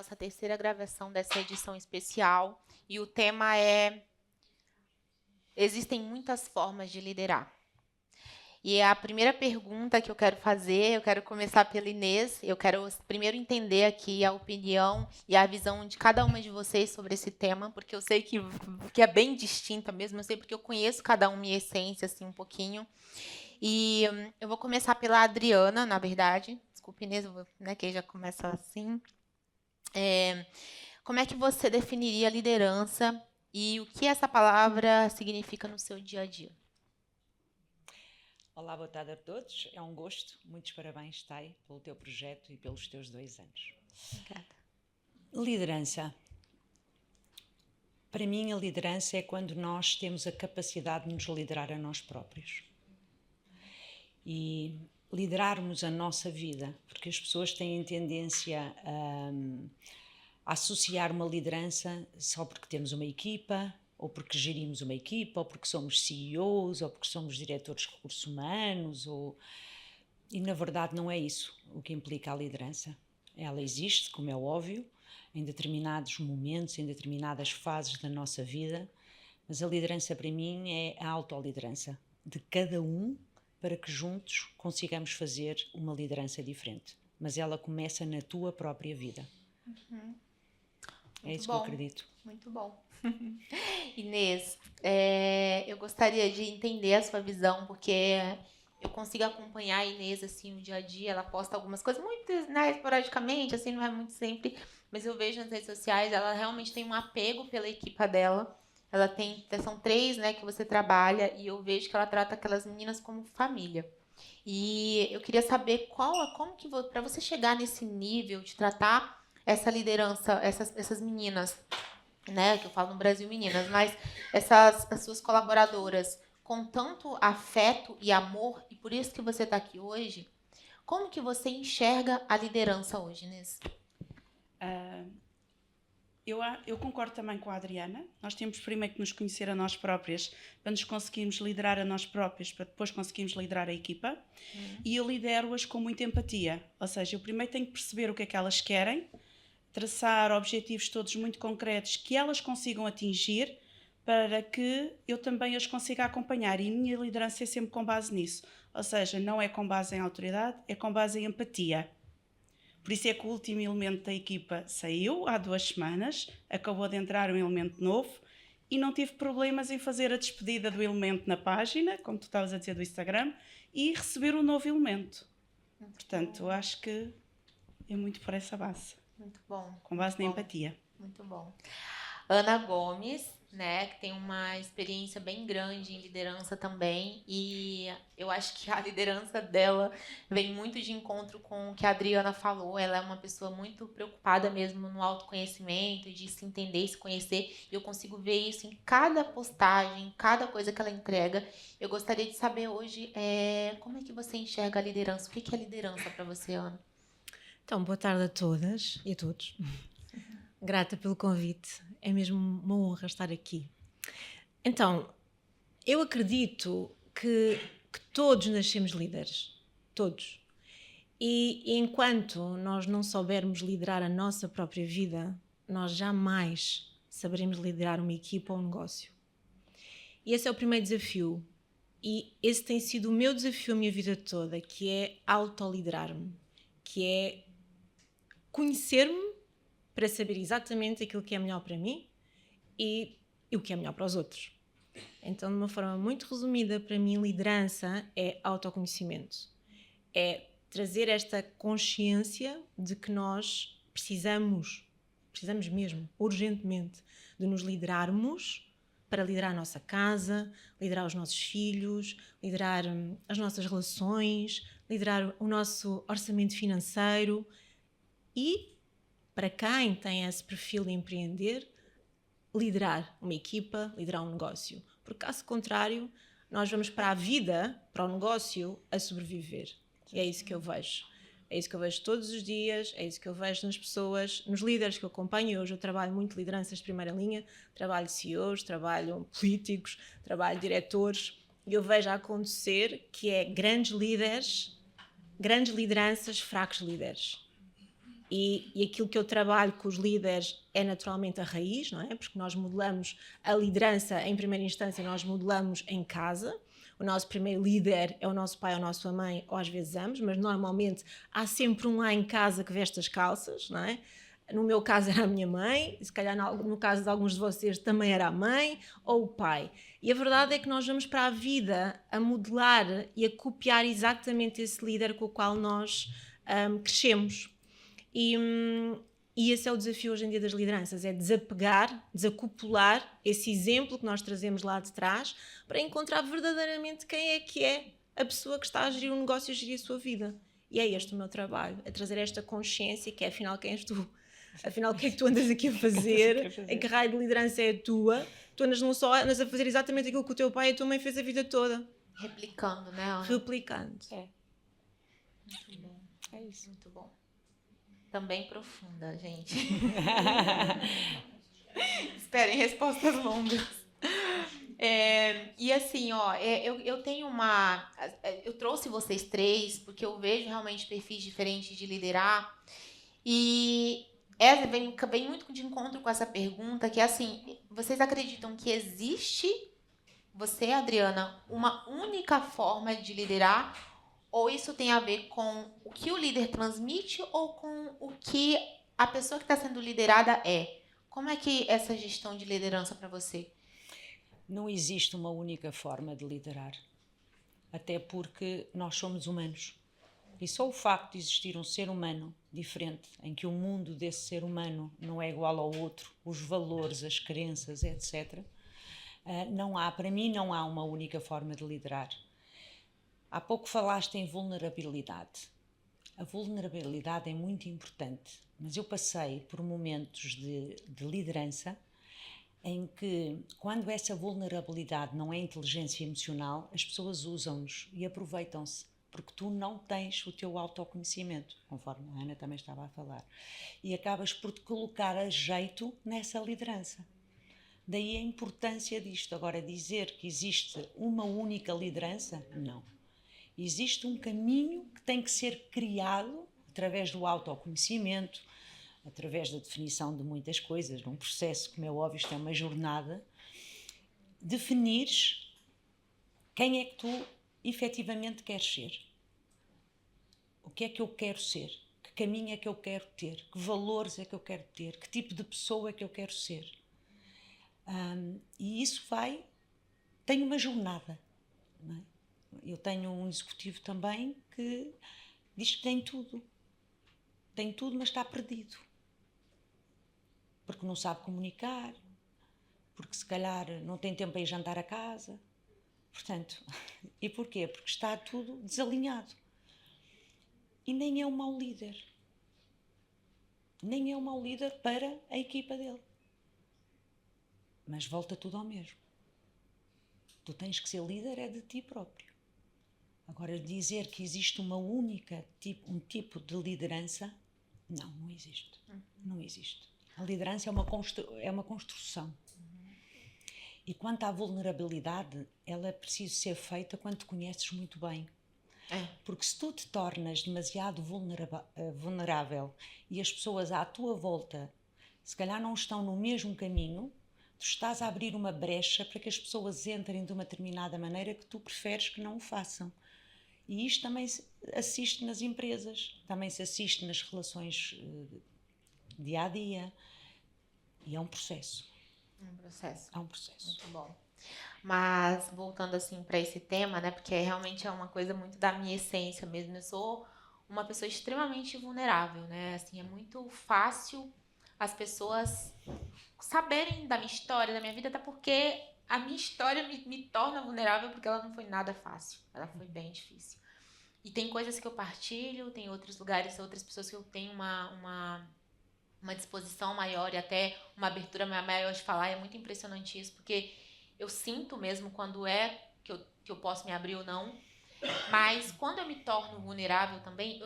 nossa terceira gravação dessa edição especial e o tema é: existem muitas formas de liderar. E a primeira pergunta que eu quero fazer, eu quero começar pela Inês. Eu quero primeiro entender aqui a opinião e a visão de cada uma de vocês sobre esse tema, porque eu sei que é bem distinta mesmo, eu sei porque eu conheço cada uma em essência, assim, um pouquinho. E eu vou começar pela Adriana, na verdade. Desculpe, Inês, né, que já começa assim. Como é que você definiria liderança e o que essa palavra significa no seu dia a dia? Olá, boa tarde a todos. É um gosto. Muitos parabéns, Thay, pelo teu projeto e pelos teus 2 anos. Obrigada. Liderança. Para mim, a liderança é quando nós temos a capacidade de nos liderar a nós próprios. E liderarmos a nossa vida, porque as pessoas têm tendência a associar uma liderança só porque temos uma equipa, ou porque gerimos uma equipa, ou porque somos CEOs, ou porque somos diretores de recursos humanos, e na verdade não é isso o que implica a liderança. Ela existe, como é óbvio, em determinados momentos, em determinadas fases da nossa vida, mas a liderança para mim é a autoliderança de cada um para que juntos consigamos fazer uma liderança diferente. Mas ela começa na tua própria vida. É isso que eu acredito. Muito bom. Inês, eu gostaria de entender a sua visão, porque eu consigo acompanhar a Inês assim no dia a dia. Ela posta algumas coisas muito, né, esporadicamente, assim, não é muito sempre, mas eu vejo nas redes sociais, ela realmente tem um apego pela equipa dela. Ela tem, são 3, né, que você trabalha, e eu vejo que ela trata aquelas meninas como família. E eu queria saber como que para você chegar nesse nível de tratar essa liderança, essas meninas, né, que eu falo no Brasil meninas, mas as suas colaboradoras com tanto afeto e amor, e por isso que você está aqui hoje, como que você enxerga a liderança hoje, Inês? Eu concordo também com a Adriana. Nós temos primeiro que nos conhecer a nós próprias para nos conseguirmos liderar a nós próprias, para depois conseguirmos liderar a equipa. E eu lidero-as com muita empatia. Ou seja, eu primeiro tenho que perceber o que é que elas querem, traçar objetivos todos muito concretos que elas consigam atingir para que eu também as consiga acompanhar. E a minha liderança é sempre com base nisso. Ou seja, não é com base em autoridade, é com base em empatia. Por isso é que o último elemento da equipa saiu há 2 semanas, acabou de entrar um elemento novo e não tive problemas em fazer a despedida do elemento na página, como tu estavas a dizer do Instagram, e receber um novo elemento. Portanto, acho que é muito por essa base. Muito bom. Com base na empatia. Muito bom. Ana Gomes, né, que tem uma experiência bem grande em liderança também, e eu acho que a liderança dela vem muito de encontro com o que a Adriana falou. Ela é uma pessoa muito preocupada mesmo no autoconhecimento, de se entender, se conhecer, e eu consigo ver isso em cada postagem, em cada coisa que ela entrega. Eu gostaria de saber hoje como é que você enxerga a liderança, o que é liderança para você, Ana? Então, boa tarde a todas e a todos. Grata pelo convite, é mesmo uma honra estar aqui. Então, eu acredito que todos nascemos líderes, todos. E enquanto nós não soubermos liderar a nossa própria vida, nós jamais saberemos liderar uma equipa ou um negócio. E esse é o primeiro desafio. E esse tem sido o meu desafio a minha vida toda, que é autoliderar-me, que é conhecer-me para saber exatamente aquilo que é melhor para mim e o que é melhor para os outros. Então, de uma forma muito resumida, para mim, liderança é autoconhecimento. É trazer esta consciência de que nós precisamos mesmo, urgentemente, de nos liderarmos para liderar a nossa casa, liderar os nossos filhos, liderar as nossas relações, liderar o nosso orçamento financeiro e, para quem tem esse perfil de empreender, liderar uma equipa, liderar um negócio. Porque, caso contrário, nós vamos para a vida, para o negócio, a sobreviver. E é isso que eu vejo. É isso que eu vejo todos os dias, é isso que eu vejo nas pessoas, nos líderes que eu acompanho. Hoje eu trabalho muito lideranças de primeira linha, trabalho CEOs, trabalho políticos, trabalho diretores, e eu vejo a acontecer que é grandes líderes, grandes lideranças, fracos líderes. E aquilo que eu trabalho com os líderes é naturalmente a raiz, não é? Porque nós modelamos a liderança, em primeira instância, nós modelamos em casa. O nosso primeiro líder é o nosso pai ou a nossa mãe, ou às vezes ambos, mas normalmente há sempre um lá em casa que veste as calças, não é? No meu caso era a minha mãe, se calhar no caso de alguns de vocês também era a mãe ou o pai. E a verdade é que nós vamos para a vida a modelar e a copiar exatamente esse líder com o qual nós crescemos. E esse é o desafio hoje em dia das lideranças, é desapegar, desacoplar esse exemplo que nós trazemos lá de trás para encontrar verdadeiramente quem é a pessoa que está a gerir um negócio e a gerir a sua vida. E é este o meu trabalho, é trazer esta consciência que é afinal quem és tu. Afinal, o que é que tu andas aqui a fazer? Em que raio de liderança é a tua? Tu andas não só andas a fazer exatamente aquilo que o teu pai e a tua mãe fez a vida toda. Replicando, né, Ana? Replicando. É. Muito bom. É isso. Muito bom. Também profunda, gente. Esperem respostas longas. E assim, ó, eu tenho uma... Eu trouxe vocês três, porque eu vejo realmente perfis diferentes de liderar. E essa vem muito de encontro com essa pergunta, que é assim, vocês acreditam que existe, você, Adriana, uma única forma de liderar? Ou isso tem a ver com o que o líder transmite ou com o que a pessoa que está sendo liderada é? Como é que é essa gestão de liderança para você? Não existe uma única forma de liderar, até porque nós somos humanos. E só o facto de existir um ser humano diferente, em que o mundo desse ser humano não é igual ao outro, os valores, as crenças, etc., para mim não há uma única forma de liderar. Há pouco falaste em vulnerabilidade. A vulnerabilidade é muito importante, mas eu passei por momentos de liderança em que, quando essa vulnerabilidade não é inteligência emocional, as pessoas usam-nos e aproveitam-se, porque tu não tens o teu autoconhecimento, conforme a Ana também estava a falar, e acabas por te colocar a jeito nessa liderança. Daí a importância disto. Agora, dizer que existe uma única liderança, não. Existe um caminho que tem que ser criado através do autoconhecimento, através da definição de muitas coisas, num processo, como é óbvio, isto é uma jornada, definires quem é que tu efetivamente queres ser. O que é que eu quero ser? Que caminho é que eu quero ter? Que valores é que eu quero ter? Que tipo de pessoa é que eu quero ser? E isso tem uma jornada, não é? Eu tenho um executivo também que diz que tem tudo, mas está perdido, porque não sabe comunicar, porque se calhar não tem tempo para ir jantar a casa, portanto, e porquê? Porque está tudo desalinhado. E nem é um mau líder, para a equipa dele, mas volta tudo ao mesmo. Tu tens que ser líder é de ti próprio. Agora, dizer que existe um tipo de liderança, não existe. Não existe. A liderança é uma construção. E quanto à vulnerabilidade, ela é preciso ser feita quando te conheces muito bem. Porque se tu te tornas demasiado vulnerável e as pessoas à tua volta, se calhar não estão no mesmo caminho, tu estás a abrir uma brecha para que as pessoas entrem de uma determinada maneira que tu preferes que não o façam. E isto também se assiste nas empresas, também se assiste nas relações dia a dia. E é um processo. É um processo. Muito bom. Mas, voltando assim para esse tema, né? Porque realmente é uma coisa muito da minha essência mesmo. Eu sou uma pessoa extremamente vulnerável, né? Assim, é muito fácil as pessoas saberem da minha história, da minha vida, até porque a minha história me torna vulnerável, porque ela não foi nada fácil. Ela foi bem difícil. E tem coisas que eu partilho, tem outros lugares, outras pessoas que eu tenho uma disposição maior e até uma abertura maior de falar. É muito impressionante isso, porque eu sinto mesmo quando que eu posso me abrir ou não. Mas quando eu me torno vulnerável também,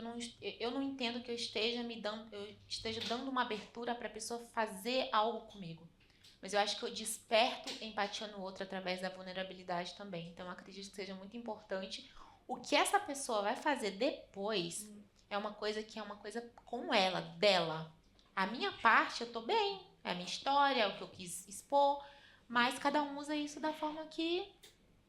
eu não entendo que eu esteja dando uma abertura para a pessoa fazer algo comigo. Mas eu acho que eu desperto empatia no outro através da vulnerabilidade também. Então eu acredito que seja muito importante. O que essa pessoa vai fazer depois, é uma coisa que é uma coisa com ela, dela. A minha parte, eu tô bem. É a minha história, é o que eu quis expor. Mas cada um usa isso da forma que,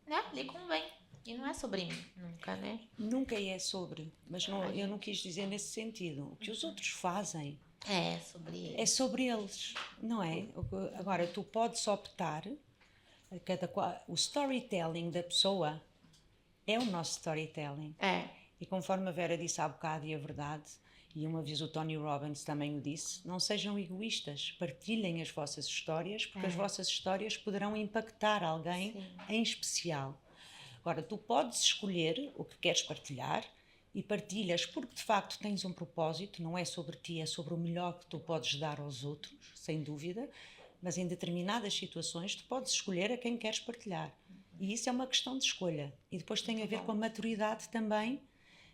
né, lhe convém. E não é sobre mim, nunca, né? Nunca é sobre, mas eu não quis dizer nesse sentido. O que os outros fazem É sobre ele. é sobre eles, não é? Agora, tu podes optar, o storytelling da pessoa é o nosso storytelling. É. E conforme a Vera disse há bocado, e a verdade, e uma vez o Tony Robbins também o disse, não sejam egoístas, partilhem as vossas histórias, porque as vossas histórias poderão impactar alguém em especial. Agora, tu podes escolher o que queres partilhar e partilhas porque de facto tens um propósito, não é sobre ti, é sobre o melhor que tu podes dar aos outros, sem dúvida, mas em determinadas situações tu podes escolher a quem queres partilhar. E isso é uma questão de escolha. E depois tem a ver com a maturidade também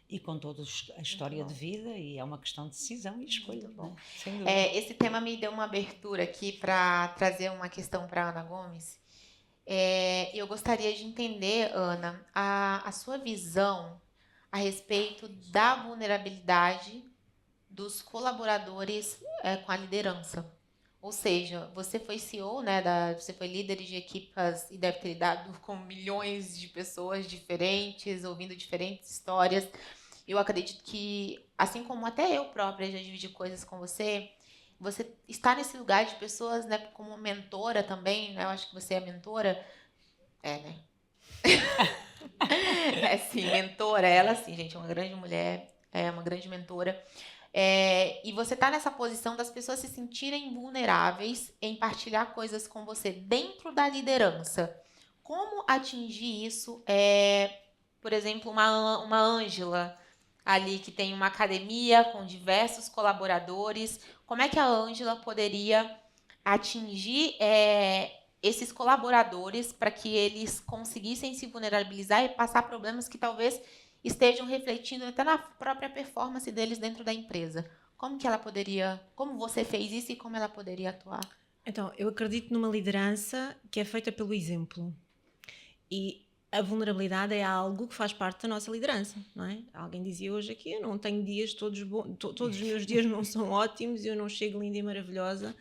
e com toda a história de vida, e é uma questão de decisão e escolha. Né? Sem dúvida. Esse tema me deu uma abertura aqui para trazer uma questão para Ana Gomes. Eu gostaria de entender, Ana, a sua visão a respeito da vulnerabilidade dos colaboradores com a liderança. Ou seja, você foi CEO, né, você foi líder de equipas e deve ter lidado com milhões de pessoas diferentes, ouvindo diferentes histórias. Eu acredito que, assim como até eu própria já dividi coisas com você, você está nesse lugar de pessoas, né, como mentora também, né, eu acho que você é mentora. Né? Sim, mentora, ela sim, gente, é uma grande mulher, é uma grande mentora. E você tá nessa posição das pessoas se sentirem vulneráveis em partilhar coisas com você dentro da liderança. Como atingir isso? Por exemplo, uma Ângela ali que tem uma academia com diversos colaboradores. Como é que a Ângela poderia atingir esses colaboradores para que eles conseguissem se vulnerabilizar e passar problemas que talvez estejam refletindo até na própria performance deles dentro da empresa? Como que ela poderia, como você fez isso e como ela poderia atuar? Então, eu acredito numa liderança que é feita pelo exemplo. E a vulnerabilidade é algo que faz parte da nossa liderança, não é? Alguém dizia hoje aqui, eu não tenho dias todos bons, todos os meus dias não são ótimos e eu não chego linda e maravilhosa,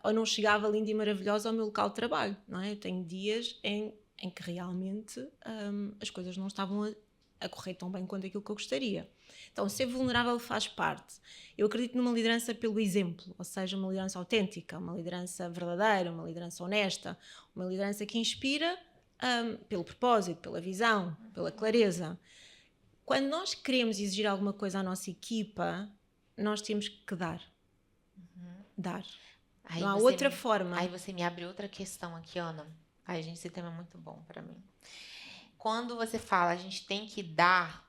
ou não chegava linda e maravilhosa ao meu local de trabalho, não é? Eu tenho dias em que realmente as coisas não estavam a correr tão bem quanto aquilo que eu gostaria. Então, ser vulnerável faz parte. Eu acredito numa liderança pelo exemplo, ou seja, uma liderança autêntica, uma liderança verdadeira, uma liderança honesta, uma liderança que inspira pelo propósito, pela visão, pela clareza. Quando nós queremos exigir alguma coisa à nossa equipa, nós temos que dar. Dar. Não há outra forma. Aí você me abre outra questão aqui, Ana. Ai, gente, esse tema é muito bom para mim. Quando você fala, a gente tem que dar,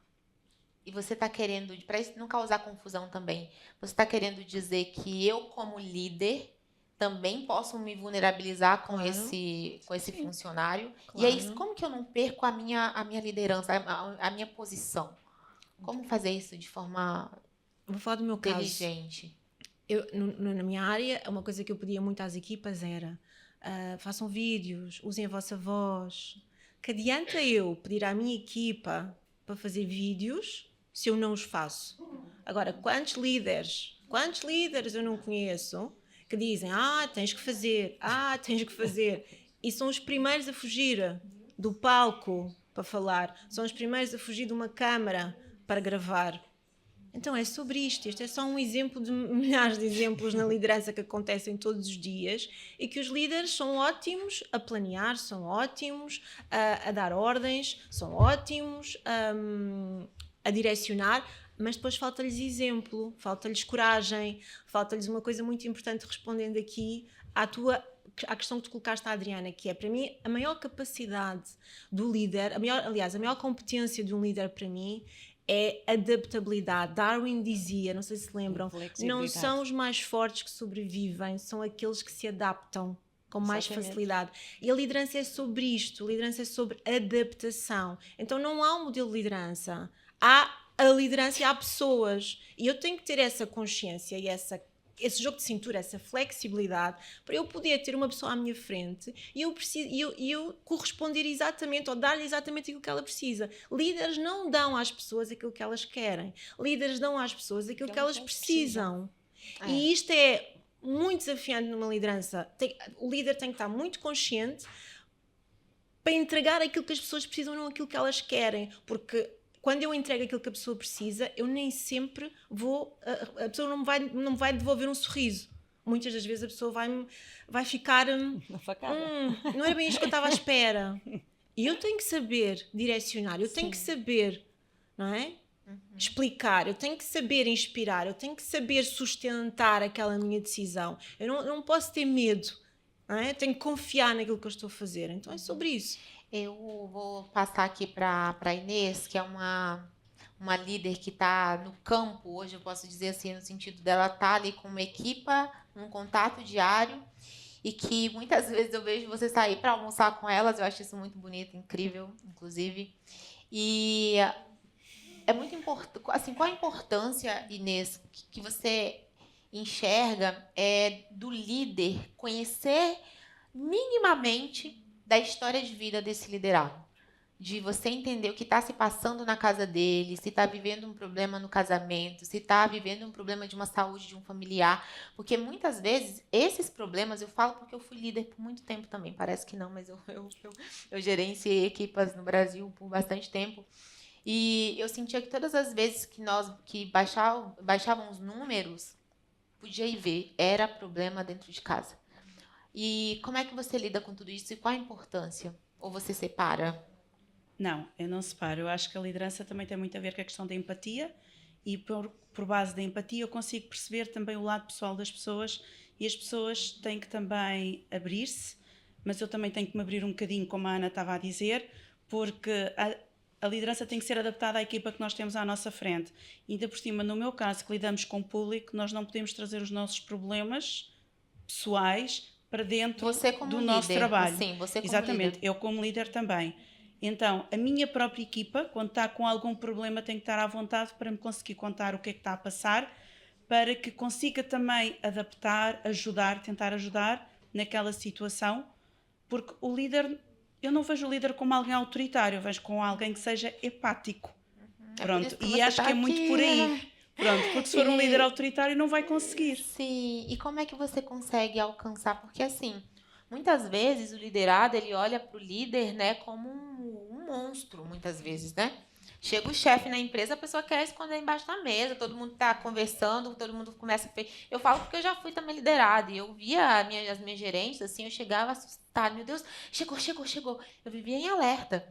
e você está querendo, para isso não causar confusão também, você está querendo dizer que eu, como líder, também posso me vulnerabilizar com esse funcionário? Claro. E aí, como que eu não perco a minha liderança, a minha posição? Como fazer isso de forma Vou falar do meu inteligente? Caso. Na minha área, uma coisa que eu pedia muito às equipas era façam vídeos, usem a vossa voz. Que adianta eu pedir à minha equipa para fazer vídeos se eu não os faço? Agora, quantos líderes eu não conheço que dizem, tens que fazer, e são os primeiros a fugir do palco para falar, são os primeiros a fugir de uma câmara para gravar. Então é sobre isto. Este é só um exemplo de milhares de exemplos na liderança que acontecem todos os dias e que os líderes são ótimos a planear, são ótimos a dar ordens, são ótimos a direcionar, mas depois falta-lhes exemplo, falta-lhes coragem, falta-lhes uma coisa muito importante, respondendo aqui à questão que tu colocaste à Adriana, que é, para mim, a maior capacidade do líder, a maior competência de um líder para mim é adaptabilidade. Darwin dizia, não sei se lembram, não são os mais fortes que sobrevivem, são aqueles que se adaptam com mais facilidade. E a liderança é sobre isto, a liderança é sobre adaptação. Então não há um modelo de liderança, há a liderança e há pessoas. E eu tenho que ter essa consciência e esse jogo de cintura, essa flexibilidade, para eu poder ter uma pessoa à minha frente e eu corresponder exatamente ou dar-lhe exatamente aquilo que ela precisa. Líderes não dão às pessoas aquilo que elas querem. Líderes dão às pessoas aquilo que elas precisam. E isto é muito desafiante numa liderança. O líder tem que estar muito consciente para entregar aquilo que as pessoas precisam, não aquilo que elas querem. Porque quando eu entrego aquilo que a pessoa precisa, eu nem sempre vou... A pessoa não me vai devolver um sorriso. Muitas das vezes a pessoa vai ficar... não era bem isto que eu estava à espera. E eu tenho que saber direcionar, eu tenho que saber, não é? Explicar, eu tenho que saber inspirar, eu tenho que saber sustentar aquela minha decisão. Eu não posso ter medo, não é? Eu tenho que confiar naquilo que eu estou a fazer. Então é sobre isso. Eu vou passar aqui para a Inês, que é uma líder que está no campo, hoje eu posso dizer assim, no sentido dela estar ali com uma equipa, um contato diário, e que muitas vezes eu vejo você sair para almoçar com elas, eu acho isso muito bonito, incrível, inclusive. E é muito importante, assim, qual a importância, Inês, que você enxerga do líder conhecer minimamente da história de vida desse liderado? De você entender o que está se passando na casa dele, se está vivendo um problema no casamento, se está vivendo um problema de uma saúde de um familiar. Porque muitas vezes esses problemas, eu falo porque eu fui líder por muito tempo também, parece que não, mas eu gerenciei equipas no Brasil por bastante tempo. E eu sentia que todas as vezes que baixavam os números, podia ir ver, era problema dentro de casa. E como é que você lida com tudo isso e qual a importância? Ou você separa? Não, eu não separo. Eu acho que a liderança também tem muito a ver com a questão da empatia e por base da empatia eu consigo perceber também o lado pessoal das pessoas e as pessoas têm que também abrir-se, mas eu também tenho que me abrir um bocadinho, como a Ana estava a dizer, porque a liderança tem que ser adaptada à equipa que nós temos à nossa frente. E ainda por cima, no meu caso, que lidamos com o público, nós não podemos trazer os nossos problemas pessoais para dentro do nosso trabalho. Sim, você como Exatamente, líder. eu como líder também. Então, a minha própria equipa, quando está com algum problema, tem que estar à vontade para me conseguir contar o que é que está a passar, para que consiga também adaptar, tentar ajudar naquela situação, porque o líder, eu não vejo o líder como alguém autoritário, eu vejo como alguém que seja empático. Pronto, e acho que é muito por aí. Pronto, porque se for um líder autoritário não vai conseguir. Sim, e como é que você consegue alcançar? Porque assim, muitas vezes o liderado, ele olha para o líder, né, como um monstro, muitas vezes, né? Chega o chefe na empresa, a pessoa quer esconder embaixo da mesa, todo mundo está conversando, todo mundo começa a... Eu falo porque eu já fui também liderada, e eu via as minhas gerentes, assim, eu chegava assustada, meu Deus, chegou. Eu vivia em alerta.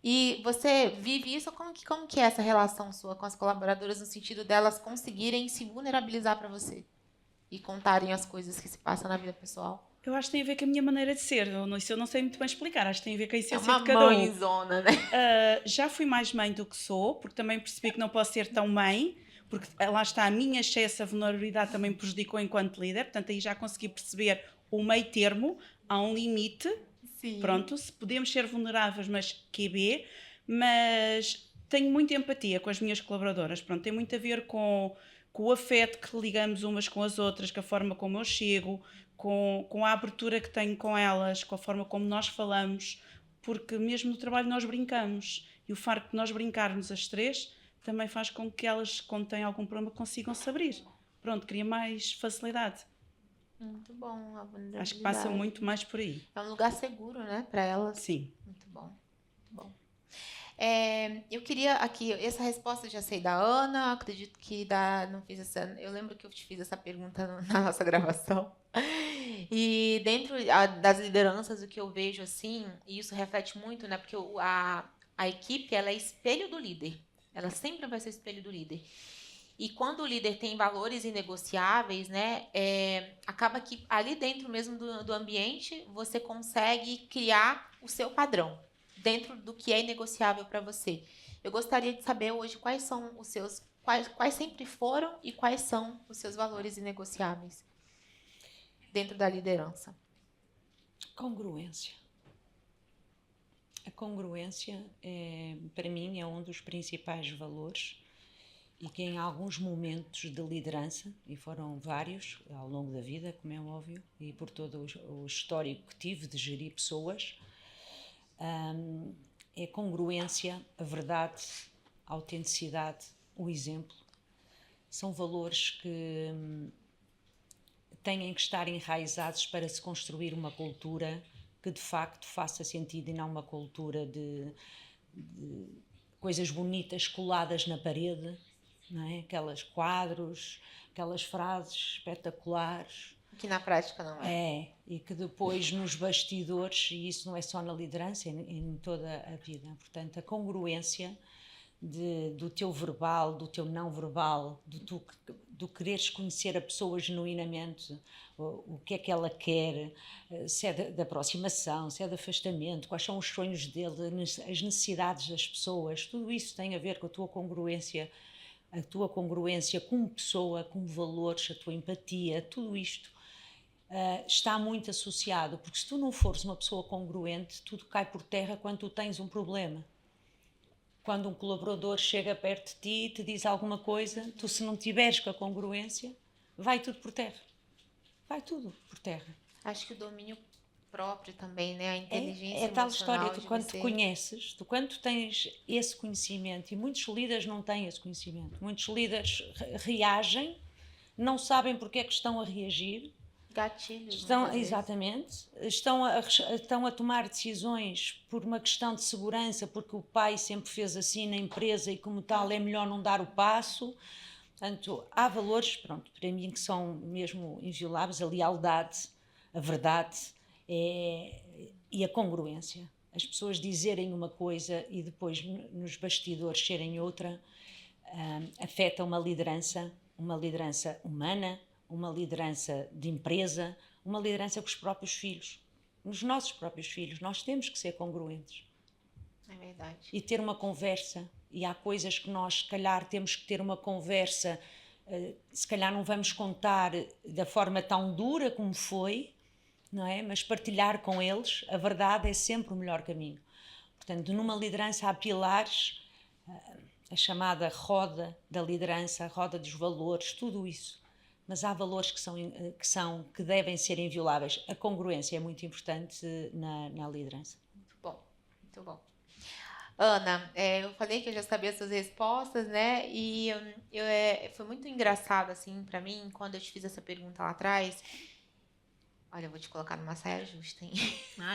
E você vive isso, como que é essa relação sua com as colaboradoras, no sentido delas conseguirem se vulnerabilizar para você e contarem as coisas que se passam na vida pessoal? Eu acho que tem a ver com a minha maneira de ser. Isso eu não sei muito bem explicar. Acho que tem a ver com a essência uma de cada um. mãezona, né? Já fui mais mãe do que sou, porque também percebi que não posso ser tão mãe, porque lá está a minha excesso, a vulnerabilidade também me prejudicou enquanto líder. Portanto, aí já consegui perceber o meio termo, há um limite. Sim. Pronto, se podemos ser vulneráveis, mas QB. Mas tenho muita empatia com as minhas colaboradoras. Pronto, tem muito a ver com o afeto que ligamos umas com as outras, com a forma como eu chego, com a abertura que tenho com elas, com a forma como nós falamos, porque mesmo no trabalho nós brincamos. E o facto de nós brincarmos as três também faz com que elas, quando têm algum problema, consigam se abrir. Pronto, cria mais facilidade. Muito bom, a vulnerabilidade. Acho que passa muito mais por aí. É um lugar seguro, né, para elas. Sim. Muito bom, muito bom. Eu queria aqui, essa resposta eu já sei da Ana, acredito que não fiz essa... Eu lembro que eu te fiz essa pergunta na nossa gravação. E dentro das lideranças, o que eu vejo assim, e isso reflete muito, né, porque a equipe, ela é espelho do líder. Ela sempre vai ser espelho do líder. E quando o líder tem valores inegociáveis, né, acaba que ali dentro mesmo do ambiente, você consegue criar o seu padrão, dentro do que é inegociável para você. Eu gostaria de saber hoje quais são os seus, quais sempre foram e quais são os seus valores inegociáveis dentro da liderança. Congruência. A congruência, para mim, é um dos principais valores e que em alguns momentos de liderança, e foram vários ao longo da vida, como é óbvio, e por todo o histórico que tive de gerir pessoas, é a congruência, a verdade, a autenticidade, o exemplo. São valores que têm que estar enraizados para se construir uma cultura que de facto faça sentido e não uma cultura de coisas bonitas coladas na parede, não é? Aqueles quadros, aquelas frases espetaculares. Que na prática não é. E que depois nos bastidores, e isso não é só na liderança, é em toda a vida. Portanto, a congruência do teu verbal, do teu não verbal, do quereres conhecer a pessoa genuinamente, o que é que ela quer, se é de aproximação, se é de afastamento, quais são os sonhos dele, as necessidades das pessoas, tudo isso tem a ver com a tua congruência como pessoa, como valores, a tua empatia, tudo isto está muito associado, porque se tu não fores uma pessoa congruente, tudo cai por terra quando tu tens um problema. Quando um colaborador chega perto de ti e te diz alguma coisa, tu se não tiveres com a congruência, vai tudo por terra. Vai tudo por terra. Acho que o domínio próprio também, né? A inteligência é tal emocional história, tu quando te conheces, tu quando tu tens esse conhecimento, e muitos líderes não têm esse conhecimento, muitos líderes reagem, não sabem porque é que estão a reagir, gatilhos. Exatamente, estão a tomar decisões por uma questão de segurança, porque o pai sempre fez assim na empresa e como tal é melhor não dar o passo. Portanto, há valores, pronto, para mim que são mesmo invioláveis, a lealdade, a verdade e a congruência. As pessoas dizerem uma coisa e depois nos bastidores serem outra, afeta uma liderança humana, uma liderança de empresa, uma liderança com os próprios filhos, nos nossos próprios filhos. Nós temos que ser congruentes. É verdade. E ter uma conversa, e há coisas que nós, se calhar, temos que ter uma conversa, se calhar não vamos contar da forma tão dura como foi, não é? Mas partilhar com eles a verdade é sempre o melhor caminho. Portanto, numa liderança há pilares, a chamada roda da liderança, a roda dos valores, tudo isso. Mas há valores que devem ser invioláveis. A congruência é muito importante na liderança. Muito bom, muito bom. Ana, eu falei que eu já sabia as suas respostas, né? E foi muito engraçado, assim, pra mim, quando eu te fiz essa pergunta lá atrás. Olha, eu vou te colocar numa saia justa, hein?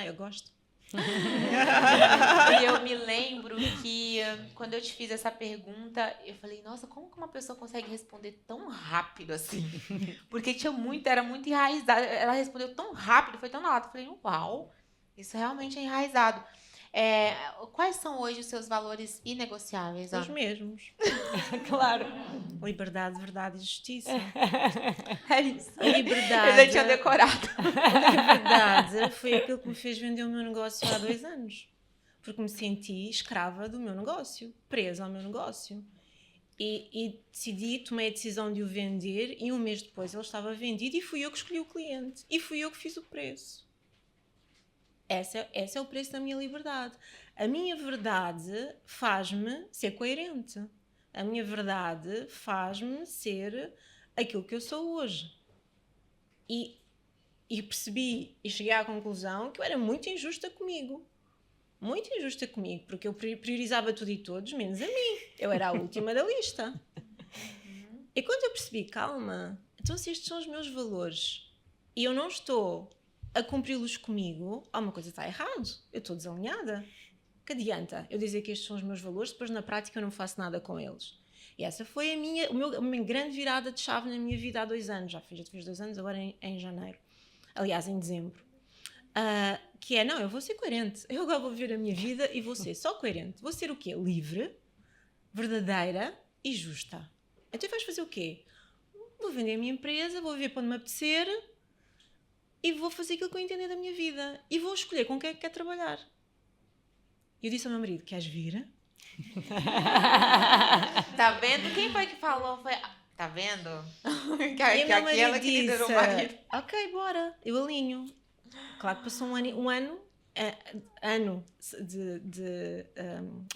Eu gosto. E eu me lembro que quando eu te fiz essa pergunta, eu falei, nossa, como que uma pessoa consegue responder tão rápido assim? Porque era muito enraizado. Ela respondeu tão rápido, foi tão na lata. Eu falei, uau, isso realmente é enraizado. Quais são hoje os seus valores inegociáveis, Ana? Os mesmos. Claro. Liberdade, verdade e justiça. É isso. A liberdade. Eu já tinha decorado. A liberdade foi aquilo que me fez vender o meu negócio há 2 anos. Porque me senti escrava do meu negócio, presa ao meu negócio. E tomei a decisão de o vender e 1 mês depois ele estava vendido e fui eu que escolhi o cliente. E fui eu que fiz o preço. Esse é o preço da minha liberdade. A minha verdade faz-me ser coerente. A minha verdade faz-me ser aquilo que eu sou hoje. E percebi e cheguei à conclusão que eu era muito injusta comigo. Muito injusta comigo, porque eu priorizava tudo e todos, menos a mim. Eu era a última da lista. E quando eu percebi, calma, então se estes são os meus valores e eu não estou a cumpri-los comigo, alguma coisa está errado. Eu estou desalinhada. Que adianta eu dizer que estes são os meus valores, depois na prática eu não faço nada com eles. E essa foi a minha grande virada de chave na minha vida há 2 anos. Já fiz 2 anos, agora em janeiro. Aliás, em dezembro. Que é, não, eu vou ser coerente. Eu agora vou viver a minha vida e vou ser só coerente. Vou ser o quê? Livre, verdadeira e justa. Então vais fazer o quê? Vou vender a minha empresa, vou viver para onde me apetecer e vou fazer aquilo que eu entender da minha vida. E vou escolher com quem é que quer trabalhar. E eu disse ao meu marido, queres vir? Tá vendo? Quem foi que falou? Tá vendo? E meu marido que liderou o marido. ok, bora, eu alinho. Claro que passou um ano ano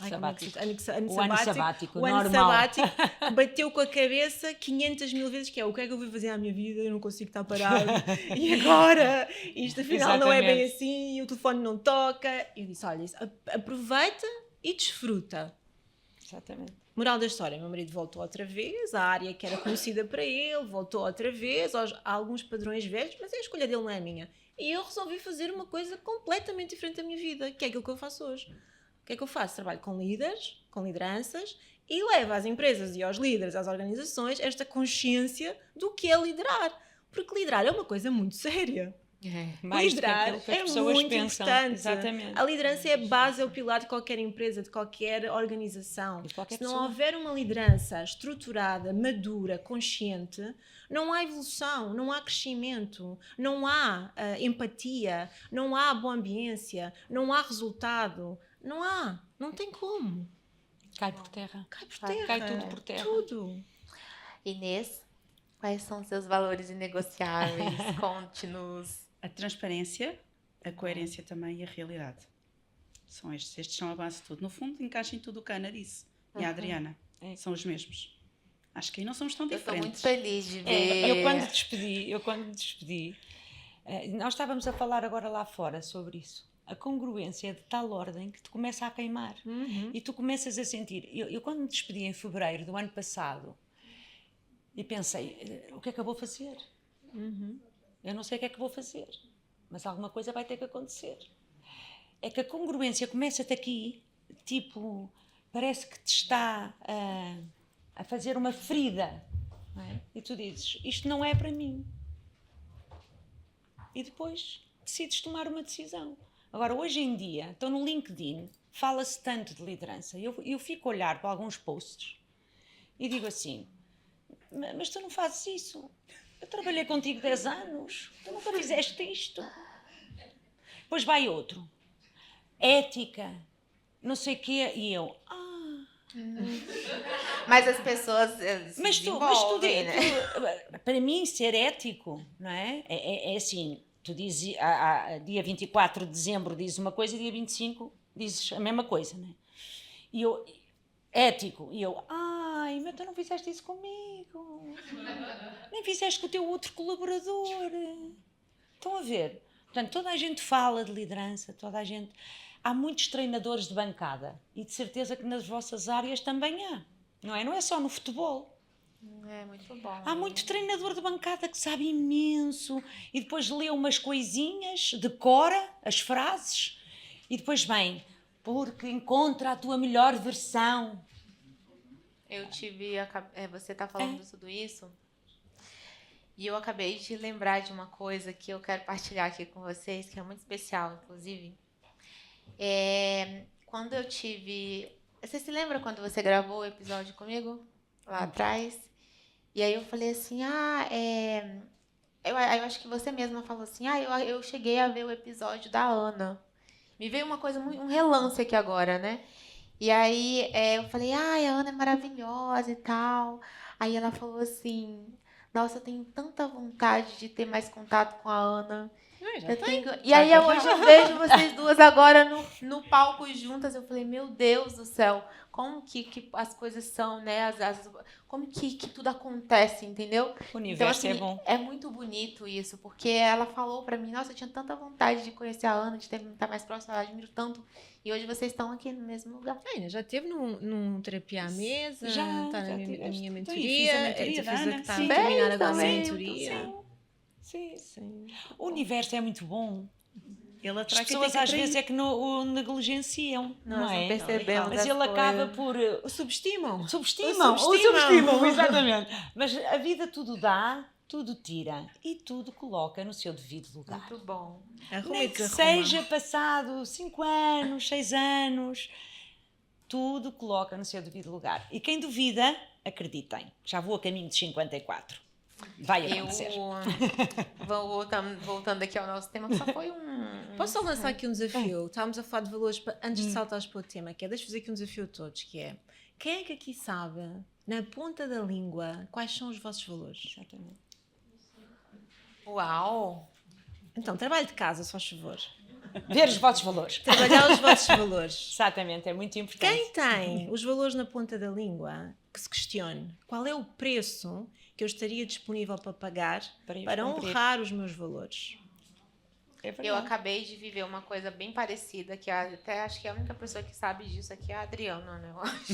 Sabático. ano O ano sabático, o ano normal. sabático bateu com a cabeça 500 mil vezes, que é o que é que eu vou fazer à minha vida, eu não consigo estar parado, e agora? Isto afinal não é bem Exatamente. assim, o telefone não toca. Eu disse, olha, aproveita e desfruta. Exatamente. Moral da história, meu marido voltou outra vez, a área que era conhecida para ele, voltou outra vez, a alguns padrões velhos, mas a escolha dele não é minha. E eu resolvi fazer uma coisa completamente diferente da minha vida, que é aquilo que eu faço hoje. O que é que eu faço? Trabalho com líderes, com lideranças, e levo às empresas e aos líderes, às organizações, esta consciência do que é liderar. Porque liderar é uma coisa muito séria. Mais do que Liderar aquilo que as é pessoas muito pensam. importante. Exatamente. A liderança é a base, é o pilar de qualquer empresa, de qualquer organização. E de qualquer Se não pessoa. houver uma liderança estruturada, madura, consciente, não há evolução, não há crescimento, não há empatia, não há boa ambiência, não há resultado. Não tem como. Cai por terra. Cai por terra. Cai tudo por terra. Tudo. Inês, quais são seus valores inegociáveis? Conte-nos. A transparência, a coerência também e a realidade. São estes. Estes são a base de tudo. No fundo, encaixem tudo o que a Ana disse. E a Adriana. É. São os mesmos. Acho que aí não somos tão Eu estou muito diferentes. feliz de ver. Eu quando despedi, nós estávamos a falar agora lá fora sobre isso. A congruência é de tal ordem que te começa a queimar. E tu começas a sentir... Eu quando me despedi em fevereiro do ano passado, e pensei, o que é que eu vou fazer? Eu não sei o que é que vou fazer, mas alguma coisa vai ter que acontecer. É que a congruência começa-te aqui, tipo, parece que te está a fazer uma ferida, não é? E tu dizes, isto não é para mim. E depois decides tomar uma decisão. Agora, hoje em dia, estou no LinkedIn, fala-se tanto de liderança, eu fico a olhar para alguns posts e digo assim, mas tu não fazes isso. Eu trabalhei contigo 10 anos, tu nunca fizeste isto. Depois vai outro, ética, não sei o quê, e eu, Mas as pessoas se mas tu, desenvolvem, né? para mim ser ético, não é? É assim, tu dizes, dia 24 de dezembro dizes uma coisa e dia 25 dizes a mesma coisa, não é? E eu, ético, e eu, mas tu não fizeste isso comigo, nem fizeste com o teu outro colaborador. Estão a ver? Portanto, toda a gente fala de liderança, toda a gente... Há muitos treinadores de bancada e de certeza que nas vossas áreas também há, não é? Não é só no futebol. É muito bom. Há muito treinador de bancada que sabe imenso e depois lê umas coisinhas, decora as frases e depois vem, porque encontra a tua melhor versão. Eu tive... você está falando tudo isso? E eu acabei de lembrar de uma coisa que eu quero partilhar aqui com vocês, que é muito especial, inclusive. Quando eu tive... Você se lembra quando você gravou o episódio comigo? Lá atrás? E aí eu falei assim, eu acho que você mesma falou assim, eu cheguei a ver o episódio da Ana. Me veio uma coisa, um relance aqui agora, né? E aí eu falei, a Ana é maravilhosa e tal. Aí ela falou assim, nossa, eu tenho tanta vontade de ter mais contato com a Ana. E aí hoje eu vejo vocês duas agora no palco juntas. Eu falei, meu Deus do céu, como que as coisas são, né? Como que tudo acontece, entendeu? O universo então, assim, é bom. É muito bonito isso, porque ela falou pra mim, nossa, eu tinha tanta vontade de conhecer a Ana, de estar mais próxima, eu admiro tanto. E hoje vocês estão aqui no mesmo lugar. Ainda já esteve num terapia à mesa, Já está na tiveste. minha Então, mentoria, fiz a mentoria da Ana. está a Sim. terminar agora a também. mentoria. Sim. O universo é muito bom. Ele As atrai quem tem pessoas que às atrair. vezes é que o negligenciam, Nós não é? não percebemos Mas as ele acaba coisas. por... O subestimam. Subestimam, exatamente. Mas a vida tudo dá, tudo tira e tudo coloca no seu devido lugar. Muito bom. Arruma e Nem que desarruma. seja passado 5 anos, 6 anos, tudo coloca no seu devido lugar. E quem duvida, acreditem, já vou a caminho de 54. Vai acontecer. Voltando aqui ao nosso tema, que só foi Posso só lançar aqui um desafio? Estávamos a falar de valores antes de saltares para o tema, que é, deixa-vos fazer aqui um desafio a todos, que é, quem é que aqui sabe, na ponta da língua, quais são os vossos valores? Exatamente. Uau! Então, trabalho de casa, se faz favor. Ver os vossos valores. Trabalhar os vossos valores. Exatamente, é muito importante. Quem tem os valores na ponta da língua, que se questione qual é o preço que eu estaria disponível para pagar Para os para cumprir. honrar os meus valores. É Eu verdade. acabei de viver uma coisa bem parecida, que até acho que a única pessoa que sabe disso aqui é a Adriana, né? Eu acho.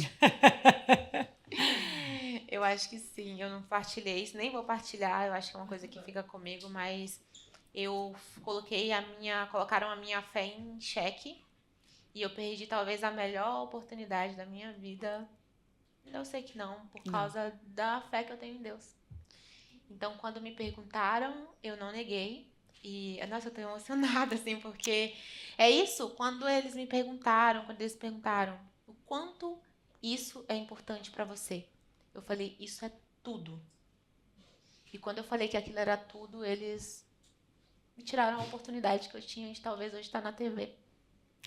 Eu acho que sim, eu não partilhei isso, nem vou partilhar, eu acho que é uma coisa que fica comigo, mas eu colocaram a minha fé em xeque e eu perdi talvez a melhor oportunidade da minha vida. Eu sei que não, por causa da fé que eu tenho em Deus. Então, quando me perguntaram, eu não neguei. E, nossa, eu tô emocionada, assim, porque é isso, quando eles perguntaram o quanto isso é importante pra você. Eu falei, isso é tudo. E quando eu falei que aquilo era tudo, eles me tiraram a oportunidade que eu tinha de talvez hoje estar na TV,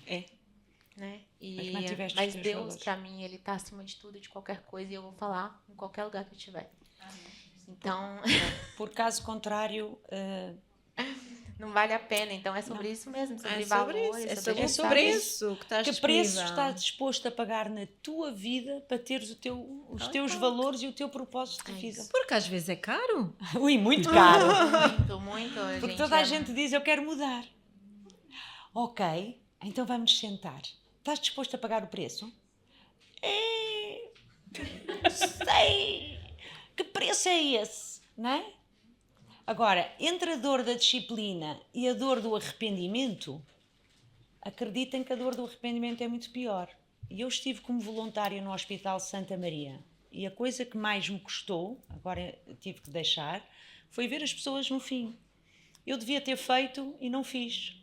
É. né? Mas mantiveste os Mas teus Deus, valores. pra mim, ele tá acima de tudo, de qualquer coisa, e eu vou falar em qualquer lugar que eu estiver. Então, Por caso contrário, não vale a pena. Então, é sobre isso mesmo, sobre É sobre valores, isso, é sobre sobre o a preço que estás que preço disponível. estás disposto a pagar na tua vida para teres os teus então. valores e o teu propósito de vida? Porque às vezes é caro. Ui, muito caro. Muito, muito. Porque gente, toda a gente diz, eu quero mudar. Ok, então vamos sentar. Estás disposto a pagar o preço? Sei. Que preço é esse? Não é? Agora, entre a dor da disciplina e a dor do arrependimento, acreditem que a dor do arrependimento é muito pior. E eu estive como voluntária no Hospital Santa Maria e a coisa que mais me custou, agora tive que deixar, foi ver as pessoas no fim. Eu devia ter feito e não fiz.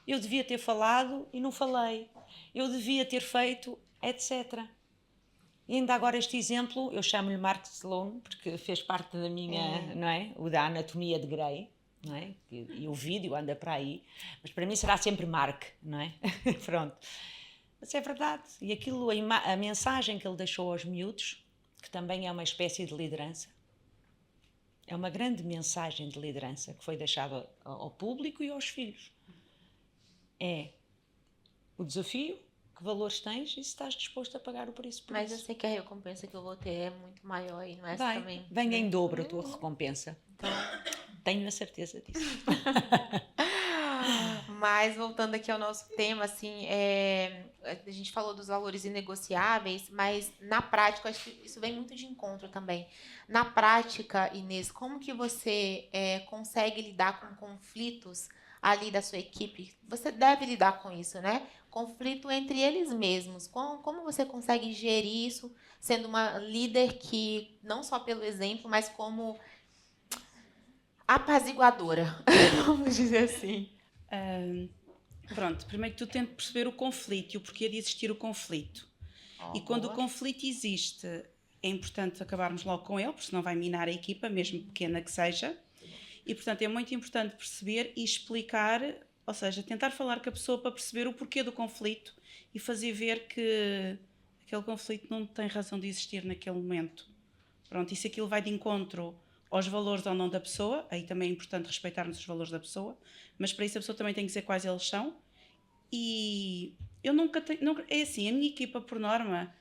Eu devia ter falado e não falei. Eu devia ter feito, etc. E ainda agora este exemplo, eu chamo-lhe Mark Sloan, porque fez parte da minha, não é? O da Anatomia de Grey, não é? E o vídeo anda para aí, mas para mim será sempre Mark, não é? Pronto. Mas é verdade. E aquilo, a mensagem que ele deixou aos miúdos, que também é uma espécie de liderança, é uma grande mensagem de liderança que foi deixada ao público e aos filhos. É o desafio, que valores tens e se estás disposto a pagar o preço por Mas eu isso. sei que a recompensa que eu vou ter é muito maior e não é essa também. Vem né? em dobro a tua recompensa. Então, Tenho a certeza disso. mas voltando aqui ao nosso tema, assim, a gente falou dos valores inegociáveis, mas na prática, acho que isso vem muito de encontro também. Na prática, Inês, como que você consegue lidar com conflitos ali da sua equipe? Você deve lidar com isso, né? Conflito entre eles mesmos. Como você consegue gerir isso, sendo uma líder que, não só pelo exemplo, mas como apaziguadora, vamos dizer assim. Pronto, primeiro que tu tentes perceber o conflito e o porquê de existir o conflito. E quando o conflito existe, é importante acabarmos logo com ele, porque senão vai minar a equipa, mesmo pequena que seja. E, portanto, é muito importante perceber e explicar, ou seja, tentar falar com a pessoa para perceber o porquê do conflito e fazer ver que aquele conflito não tem razão de existir naquele momento. Pronto, e se aquilo vai de encontro aos valores ou não da pessoa, aí também é importante respeitarmos os valores da pessoa, mas para isso a pessoa também tem que dizer quais eles são. E eu nunca tenho... é assim, a minha equipa, por norma,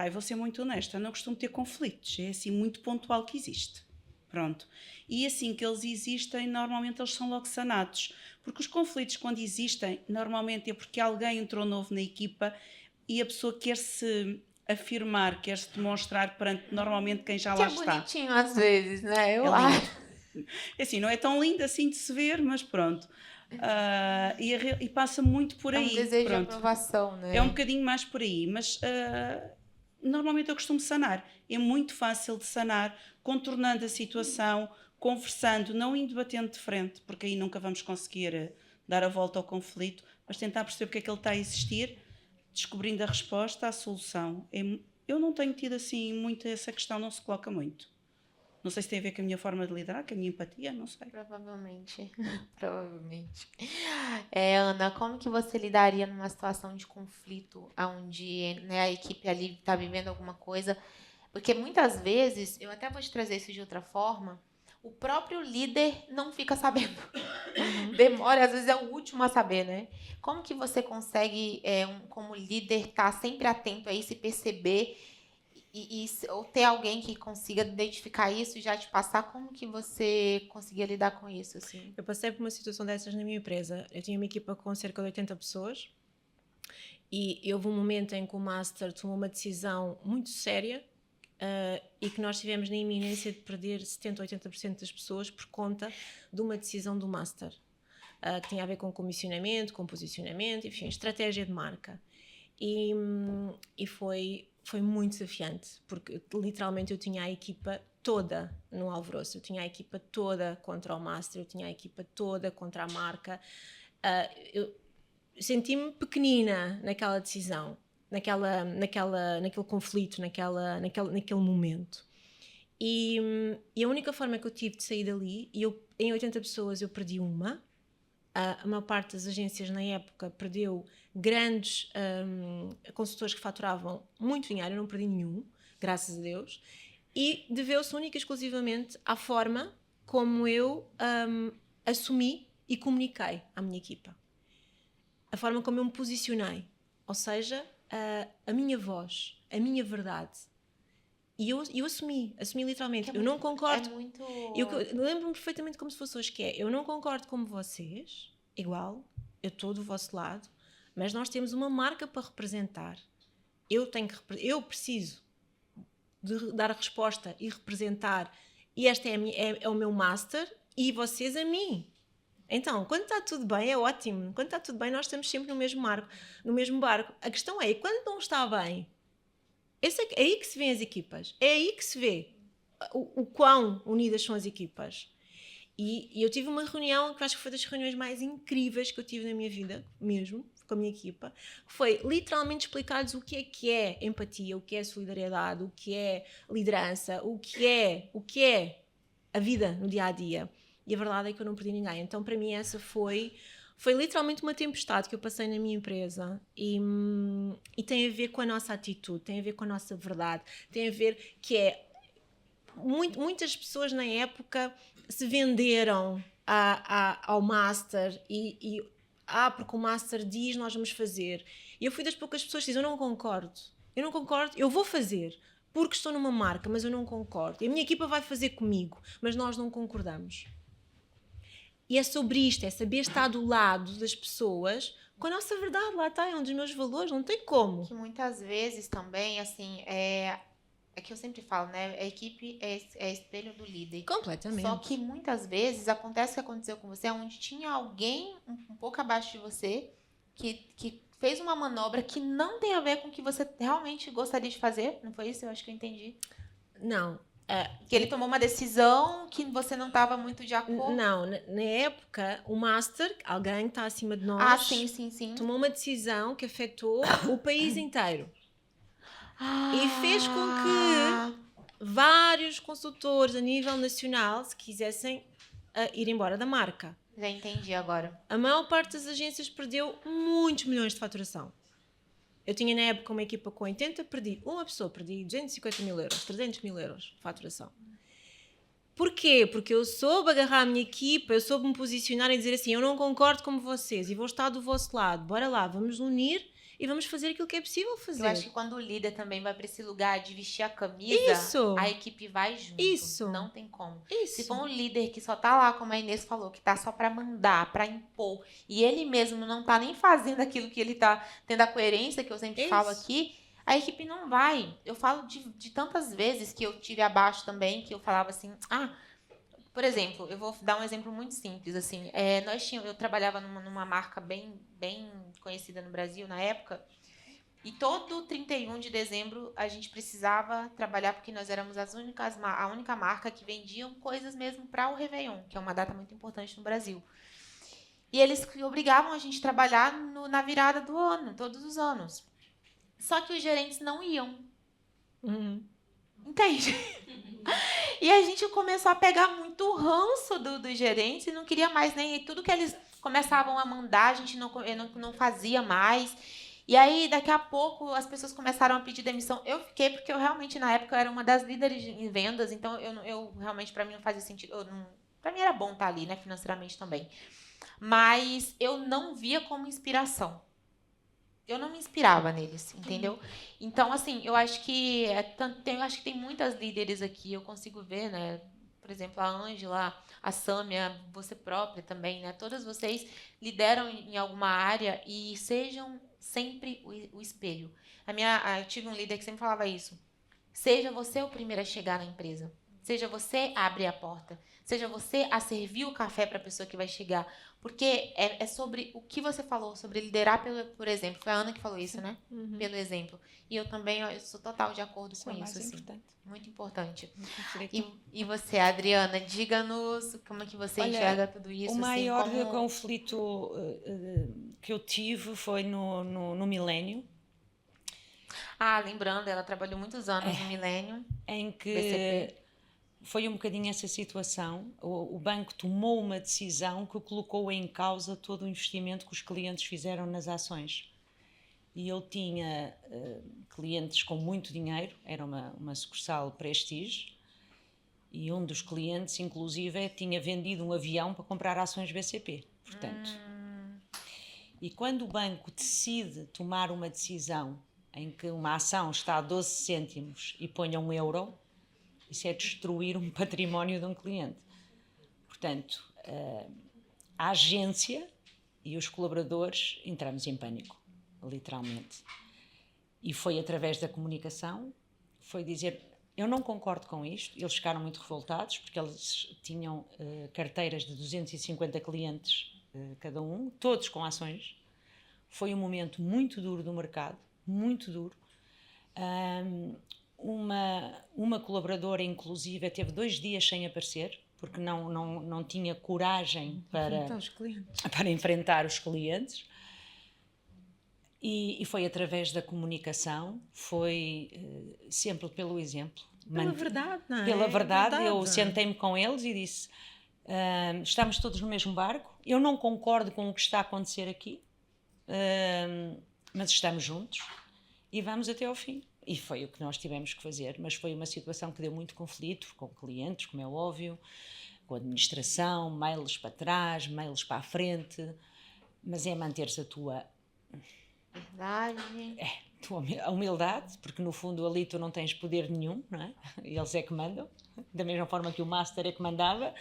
eu vou ser muito honesta, eu não costumo ter conflitos, é assim muito pontual que existe. Pronto. E assim que eles existem, normalmente eles são logo sanados. Porque os conflitos, quando existem, normalmente é porque alguém entrou novo na equipa e a pessoa quer se afirmar, quer se demonstrar perante normalmente quem já lá Que é está. bonitinho às vezes, né? Eu É acho. É assim, não é tão lindo assim de se ver, mas pronto. E passa muito por É aí. um desejo Pronto. de aprovação, né? É um bocadinho mais por aí, mas normalmente eu costumo sanar. É muito fácil de sanar, contornando a situação, conversando, não indo batendo de frente, porque aí nunca vamos conseguir dar a volta ao conflito, mas tentar perceber porque é que ele está a existir, descobrindo a resposta, a solução. Eu não tenho tido assim muito essa questão, não se coloca muito. Não sei se tem a ver com a minha forma de liderar, com a minha empatia, não sei. Provavelmente. Provavelmente. Ana, como que você lidaria numa situação de conflito, onde, né, a equipe ali está vivendo alguma coisa? Porque muitas vezes, eu até vou te trazer isso de outra forma, o próprio líder não fica sabendo. Demora, às vezes é o último a saber, né? Como que você consegue, como líder, estar sempre atento a isso e perceber ou ter alguém que consiga identificar isso e já te passar? Como que você conseguia lidar com isso, assim? Eu passei por uma situação dessas na minha empresa. Eu tinha uma equipa com cerca de 80 pessoas e houve um momento em que o Master tomou uma decisão muito séria e que nós tivemos na iminência de perder 70% ou 80% das pessoas por conta de uma decisão do Master, que tinha a ver com comissionamento, com posicionamento, enfim, estratégia de marca. E foi muito desafiante, porque literalmente eu tinha a equipa toda no alvoroço, eu tinha a equipa toda contra o Master, eu tinha a equipa toda contra a marca. Eu senti-me pequenina naquela decisão, naquele conflito, naquele momento. E a única forma que eu tive de sair dali, em 80 pessoas eu perdi uma, a maior parte das agências na época perdeu grandes consultores que faturavam muito dinheiro, eu não perdi nenhum, graças a Deus, e deveu-se única e exclusivamente à forma como eu assumi e comuniquei à minha equipa. A forma como eu me posicionei, ou seja, a minha voz, a minha verdade. E eu assumi literalmente. Eu não concordo. Eu lembro-me perfeitamente como se fosse hoje, que eu não concordo com vocês, igual, eu estou do vosso lado, mas nós temos uma marca para representar. Eu preciso de dar a resposta e representar, e este é o meu master, e vocês a mim. Então, quando está tudo bem, é ótimo. Quando está tudo bem, nós estamos sempre no mesmo barco. A questão é, quando não está bem, é aí que se vêem as equipas. É aí que se vê o quão unidas são as equipas. E eu tive uma reunião, que acho que foi das reuniões mais incríveis que eu tive na minha vida, mesmo, com a minha equipa, que foi literalmente explicar-lhes o que é empatia, o que é solidariedade, o que é liderança, o que é a vida no dia-a-dia. E a verdade é que eu não perdi ninguém. Então, para mim, essa foi literalmente uma tempestade que eu passei na minha empresa. E tem a ver com a nossa atitude, tem a ver com a nossa verdade, tem a ver que muitas pessoas na época se venderam ao Master porque o Master diz, nós vamos fazer. E eu fui das poucas pessoas que dizem, eu não concordo, eu vou fazer porque estou numa marca, mas eu não concordo. E a minha equipa vai fazer comigo, mas nós não concordamos. E é sobre isto, é saber estar do lado das pessoas com a nossa verdade, lá está, é um dos meus valores, não tem como. Que muitas vezes também, assim, é que eu sempre falo, né? A equipe é espelho do líder. Completamente. Só que muitas vezes acontece o que aconteceu com você, onde tinha alguém um pouco abaixo de você que fez uma manobra que não tem a ver com o que você realmente gostaria de fazer. Não foi isso? Eu acho que eu entendi. Não. Que ele tomou uma decisão que você não estava muito de acordo. Não, na época, o Master, alguém que está acima de nós, sim. tomou uma decisão que afetou o país inteiro. E fez com que vários consultores a nível nacional se quisessem ir embora da marca. Já entendi agora. A maior parte das agências perdeu muitos milhões de faturação. Eu tinha na época uma equipa com 80, perdi 250 mil euros, 300 mil euros de faturação. Porquê? Porque eu soube agarrar a minha equipa, eu soube me posicionar e dizer assim, eu não concordo com vocês e vou estar do vosso lado, bora lá, vamos unir e vamos fazer aquilo que é possível fazer. Eu acho que quando o líder também vai para esse lugar de vestir a camisa, a equipe vai junto. Isso. Não tem como. Isso. Se for um líder que só tá lá, como a Inês falou, que tá só para mandar, para impor, e ele mesmo não tá nem fazendo aquilo que ele tá tendo a coerência, que eu sempre falo aqui, a equipe não vai. Eu falo de tantas vezes que eu tive abaixo também, que eu falava assim, por exemplo, eu vou dar um exemplo muito simples, assim, eu trabalhava numa marca bem conhecida no Brasil na época, e todo 31 de dezembro a gente precisava trabalhar, porque nós éramos a única marca que vendiam coisas mesmo para o Réveillon, que é uma data muito importante no Brasil. E eles obrigavam a gente a trabalhar na virada do ano, todos os anos. Só que os gerentes não iam. Entende? E a gente começou a pegar muito ranço dos gerentes e não queria mais nem tudo que eles começavam a mandar, a gente não fazia mais. E aí, daqui a pouco, as pessoas começaram a pedir demissão. Eu fiquei, porque eu realmente, na época, eu era uma das líderes em vendas, então eu realmente, para mim, não fazia sentido. Para mim era bom estar ali, né, financeiramente também. Mas eu não via como inspiração. Eu não me inspirava neles, entendeu? Então, assim, eu acho que eu acho que tem muitas líderes aqui, eu consigo ver, né? Por exemplo, a Ângela, a Sâmia, você própria também, né? Todas vocês lideram em alguma área e sejam sempre o espelho. Eu tive um líder que sempre falava isso. Seja você o primeiro a chegar na empresa. Seja você a abrir a porta. Seja você a servir o café para a pessoa que vai chegar. Porque é sobre o que você falou, sobre liderar por exemplo. Foi a Ana que falou isso, né? Pelo exemplo. E eu também eu sou total de acordo Isso com é o isso. mais Assim. importante. Muito importante. No conflito. E você, Adriana, diga-nos como é que você enxerga tudo isso. O maior assim, como... conflito que eu tive foi no Milénio, Ah, lembrando, ela trabalhou muitos anos no Milênio, em que BCP. foi um bocadinho essa situação. O banco tomou uma decisão que colocou em causa todo o investimento que os clientes fizeram nas ações. E eu tinha clientes com muito dinheiro, era uma sucursal Prestige, e um dos clientes, inclusive, tinha vendido um avião para comprar ações BCP. Portanto, e quando o banco decide tomar uma decisão em que uma ação está a 12 cêntimos e ponha €1, isso é destruir um património de um cliente. Portanto, a agência e os colaboradores entramos em pânico, literalmente. E foi através da comunicação, foi dizer, eu não concordo com isto. Eles ficaram muito revoltados, porque eles tinham carteiras de 250 clientes cada um, todos com ações. Foi um momento muito duro do mercado, muito duro. Uma colaboradora, inclusive, teve 2 dias sem aparecer, porque não tinha coragem para enfrentar os clientes. E foi através da comunicação, foi sempre pelo exemplo. Pela verdade, não é? Pela verdade, eu sentei-me com eles e disse, estamos todos no mesmo barco, eu não concordo com o que está a acontecer aqui, mas estamos juntos e vamos até ao fim. E foi o que nós tivemos que fazer, mas foi uma situação que deu muito conflito com clientes, como é óbvio, com a administração, mails para trás, mails para a frente, mas é manter-se a tua humildade, porque no fundo ali tu não tens poder nenhum, não é? Eles é que mandam, da mesma forma que o Master é que mandava.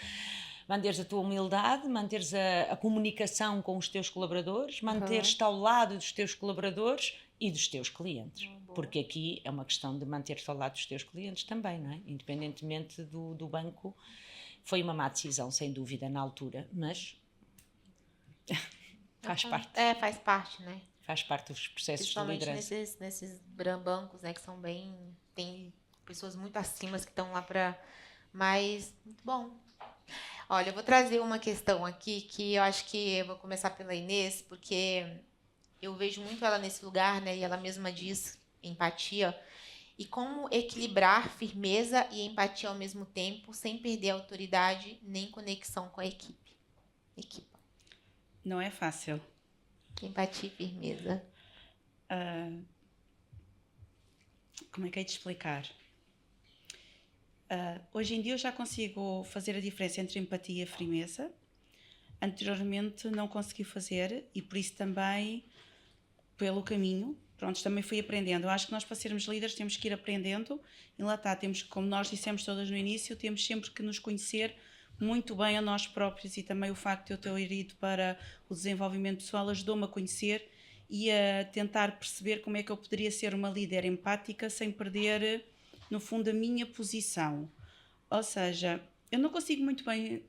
Manteres a tua humildade, manteres a comunicação com os teus colaboradores, manteres-te ao lado dos teus colaboradores e dos teus clientes, porque aqui é uma questão de manter-te ao lado dos teus clientes também, não é? Independentemente do banco, foi uma má decisão, sem dúvida, na altura, mas faz parte. Faz parte, né? Faz parte dos processos de liderança. Nesses bancos, né, que são bem... Tem pessoas muito acima que estão lá para... Mas, muito bom. Olha, eu vou trazer uma questão aqui que eu acho que eu vou começar pela Inês, porque eu vejo muito ela nesse lugar, né? E ela mesma diz empatia. E como equilibrar firmeza e empatia ao mesmo tempo, sem perder a autoridade nem conexão com a equipe. Não é fácil. Empatia e firmeza. Como é que hei de explicar? Hoje em dia eu já consigo fazer a diferença entre empatia e firmeza. Anteriormente não consegui fazer e por isso também, pelo caminho, também fui aprendendo. Eu acho que nós, para sermos líderes, temos que ir aprendendo e lá está, temos, como nós dissemos todas no início, temos sempre que nos conhecer muito bem a nós próprios, e também o facto de eu ter ido para o desenvolvimento pessoal ajudou-me a conhecer e a tentar perceber como é que eu poderia ser uma líder empática sem perder, no fundo, a minha posição. Ou seja, eu não consigo muito bem...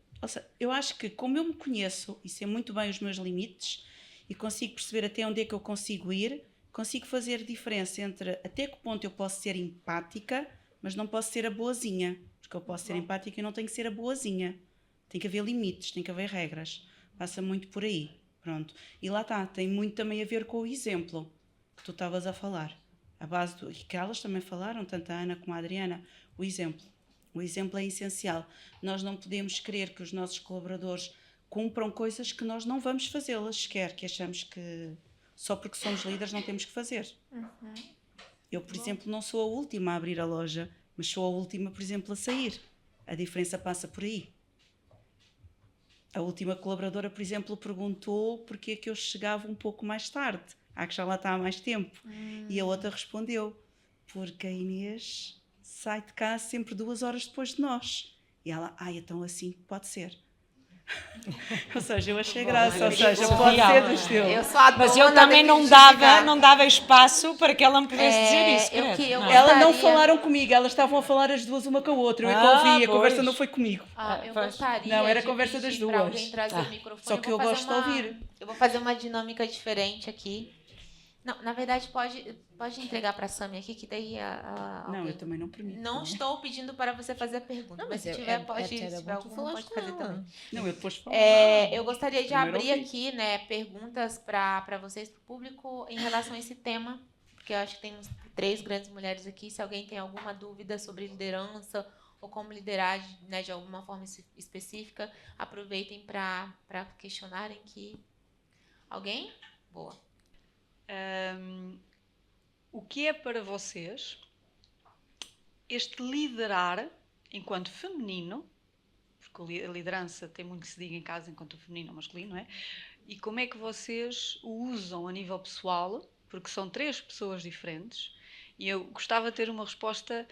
eu acho que, como eu me conheço e sei muito bem os meus limites e consigo perceber até onde é que eu consigo ir, consigo fazer diferença entre até que ponto eu posso ser empática, mas não posso ser a boazinha. Porque eu posso ser empática e não tenho que ser a boazinha. Tem que haver limites, tem que haver regras. Passa muito por aí. Pronto. E lá está, tem muito também a ver com o exemplo que tu estavas a falar. A base do que elas também falaram, tanto a Ana como a Adriana, o exemplo. O exemplo é essencial. Nós não podemos querer que os nossos colaboradores cumpram coisas que nós não vamos fazê-las sequer, que achamos que... Ou só porque somos líderes não temos que fazer. Eu, por exemplo, não sou a última a abrir a loja, mas sou a última, por exemplo, a sair. A diferença passa por aí. A última colaboradora, por exemplo, perguntou porque é que eu chegava um pouco mais tarde. Há que já lá está há mais tempo. E a outra respondeu, porque a Inês sai de casa sempre 2 horas depois de nós. E ela, então assim pode ser. Ou seja, eu achei graça, ou seja, pode ser do estilo. Eu sou a Mas dona eu também de não justificar. dava espaçe para que ela me pudesse dizer isso. eu credo, que- eu não é? Elas não gostaria- falaram comigo, elas estavam a falar as duas uma com a outra. Eu é que Ah, ouvi, a pois. conversa não foi comigo. Eu Pois. gostaria Não, era a de conversa das pedir pra duas. alguém trazer o microfone. Só que eu vou fazer gosto de ouvir. Eu vou fazer uma dinâmica diferente aqui. Não, na verdade, pode entregar para a Sami aqui, que daí Não, alguém- eu também não permito. Não estou pedindo para você fazer a pergunta, Não, mas mas se tiver, pode, até era se tiver bom tu alguma, falares pode com fazer ela. também. Não, eu depois falo. Eu gostaria de Primeiro abrir ouvi. aqui, né, perguntas para vocês, para o público, em relação a esse tema, porque eu acho que temos 3 grandes mulheres aqui. Se alguém tem alguma dúvida sobre liderança ou como liderar, né, de alguma forma específica, aproveitem para questionarem que... Alguém? Boa. O que é para vocês este liderar enquanto feminino, porque a liderança tem muito que se diga em casa enquanto feminino ou masculino, não é? E como é que vocês o usam a nível pessoal, porque são 3 pessoas diferentes, e eu gostava de ter uma resposta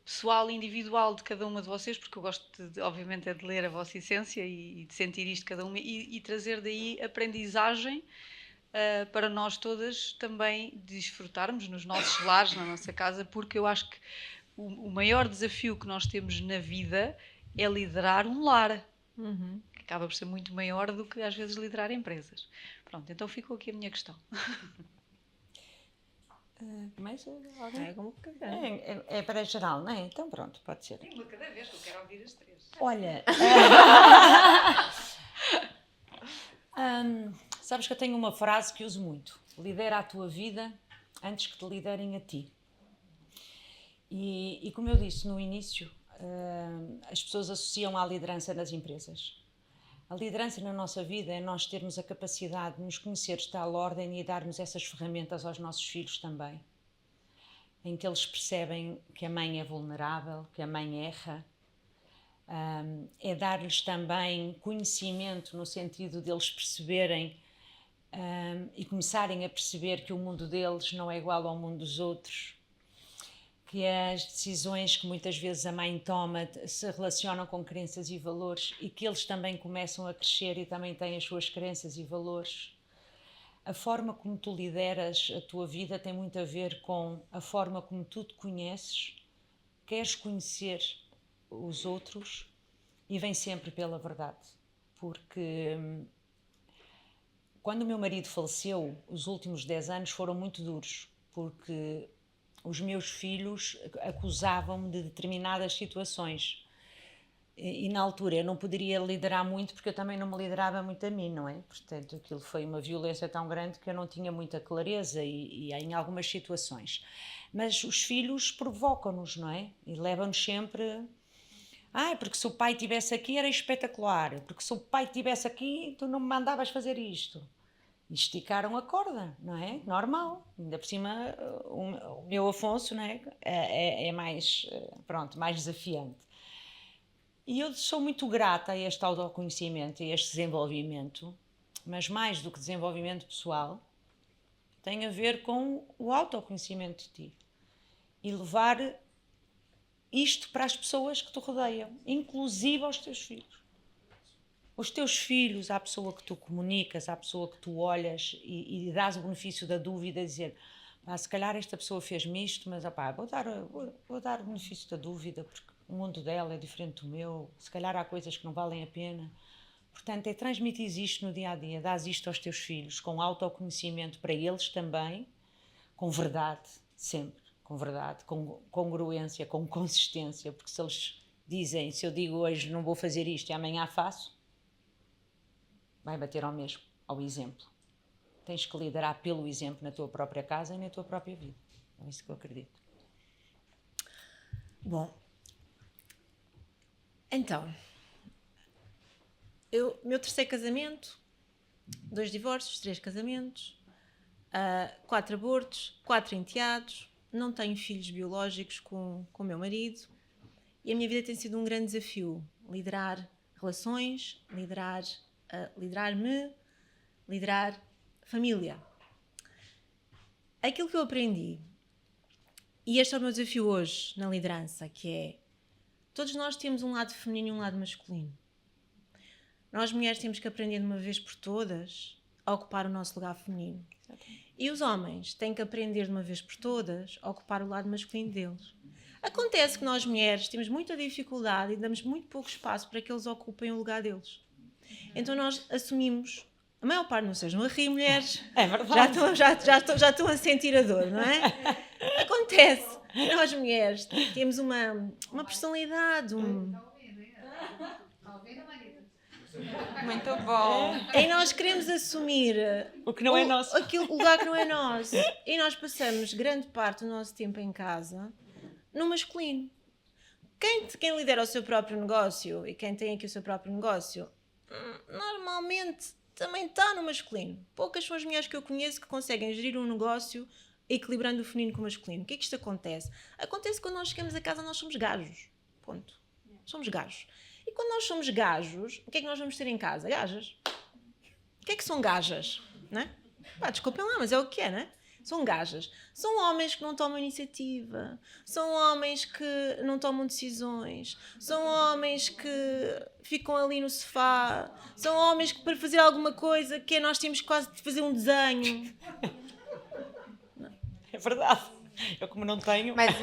pessoal e individual de cada uma de vocês, porque eu gosto, obviamente, de ler a vossa essência e de sentir isto de cada uma e trazer daí aprendizagem para nós todas também desfrutarmos nos nossos lares, na nossa casa, porque eu acho que o maior desafio que nós temos na vida é liderar um lar, que acaba por ser muito maior do que às vezes liderar empresas. Pronto, então ficou aqui a minha questão. Começa alguém? É como que é. É para geral, não é? Então pronto, pode ser. Uma cada vez, que eu quero ouvir as 3. Olha, sabes que eu tenho uma frase que uso muito: lidera a tua vida antes que te liderem a ti. E como eu disse no início, as pessoas associam à liderança nas empresas. A liderança na nossa vida é nós termos a capacidade de nos conhecer de tal ordem e darmos essas ferramentas aos nossos filhos também, em que eles percebem que a mãe é vulnerável, que a mãe erra. É dar-lhes também conhecimento no sentido de eles perceberem e começarem a perceber que o mundo deles não é igual ao mundo dos outros, que as decisões que muitas vezes a mãe toma se relacionam com crenças e valores e que eles também começam a crescer e também têm as suas crenças e valores. A forma como tu lideras a tua vida tem muito a ver com a forma como tu te conheces, queres conhecer os outros e vem sempre pela verdade. Porque quando o meu marido faleceu, os últimos 10 anos foram muito duros, porque os meus filhos acusavam-me de determinadas situações e na altura eu não poderia liderar muito porque eu também não me liderava muito a mim, não é? Portanto, aquilo foi uma violência tão grande que eu não tinha muita clareza e em algumas situações. Mas os filhos provocam-nos, não é? E levam-nos sempre... porque se o pai estivesse aqui era espetacular, porque se o pai estivesse aqui tu não me mandavas fazer isto. E esticaram a corda, não é? Normal. Ainda por cima, o meu Afonso, não é? É mais, mais desafiante. E eu sou muito grata a este autoconhecimento, a este desenvolvimento, mas mais do que desenvolvimento pessoal, tem a ver com o autoconhecimento de ti. E levar isto para as pessoas que te rodeiam, inclusive aos teus filhos. Os teus filhos, à pessoa que tu comunicas, à pessoa que tu olhas e dás o benefício da dúvida, dizer, se calhar esta pessoa fez-me isto, mas vou dar o benefício da dúvida, porque o mundo dela é diferente do meu, se calhar há coisas que não valem a pena. Portanto, transmitir isto no dia-a-dia, dás isto aos teus filhos, com autoconhecimento para eles também, com verdade, sempre, com verdade, com congruência, com consistência, porque se eles dizem, se eu digo hoje não vou fazer isto e amanhã faço, vai bater ao mesmo, ao exemplo. Tens que liderar pelo exemplo na tua própria casa e na tua própria vida. É isso que eu acredito. Bom, então, meu terceiro casamento, 2 divórcios, 3 casamentos, 4 abortos, 4 enteados, não tenho filhos biológicos com o meu marido e a minha vida tem sido um grande desafio. Liderar relações, liderar-me, liderar família. Aquilo que eu aprendi, e este é o meu desafio hoje na liderança, que é, todos nós temos um lado feminino e um lado masculino. Nós mulheres temos que aprender de uma vez por todas a ocupar o nosso lugar feminino. E os homens têm que aprender de uma vez por todas a ocupar o lado masculino deles. Acontece que nós mulheres temos muita dificuldade e damos muito pouco espaço para que eles ocupem o lugar deles. Então nós assumimos, a maior parte, não sejam a rir, mulheres, É verdade. já estão a sentir a dor, não é? Acontece, nós mulheres temos uma personalidade, Muito bom. e nós queremos assumir O que não é nosso. o lugar que não é nosso. E nós passamos grande parte do nosso tempo em casa no masculino. Quem lidera o seu próprio negócio e quem tem aqui o seu próprio negócio, normalmente também está no masculino. Poucas são as mulheres que eu conheço que conseguem gerir um negócio equilibrando o feminino com o masculino. O que é que isto acontece? Acontece quando nós chegamos a casa, nós somos gajos. Ponto. Somos gajos. E quando nós somos gajos, o que é que nós vamos ter em casa? Gajas. O que é que são gajas? Não é? Pá, desculpem lá, mas é o que é, não é? São gajas. São homens que não tomam iniciativa. São homens que não tomam decisões. São homens que ficam ali no sofá. São homens que, para fazer alguma coisa, que nós temos quase de fazer um desenho. É verdade. Eu como não tenho... Mas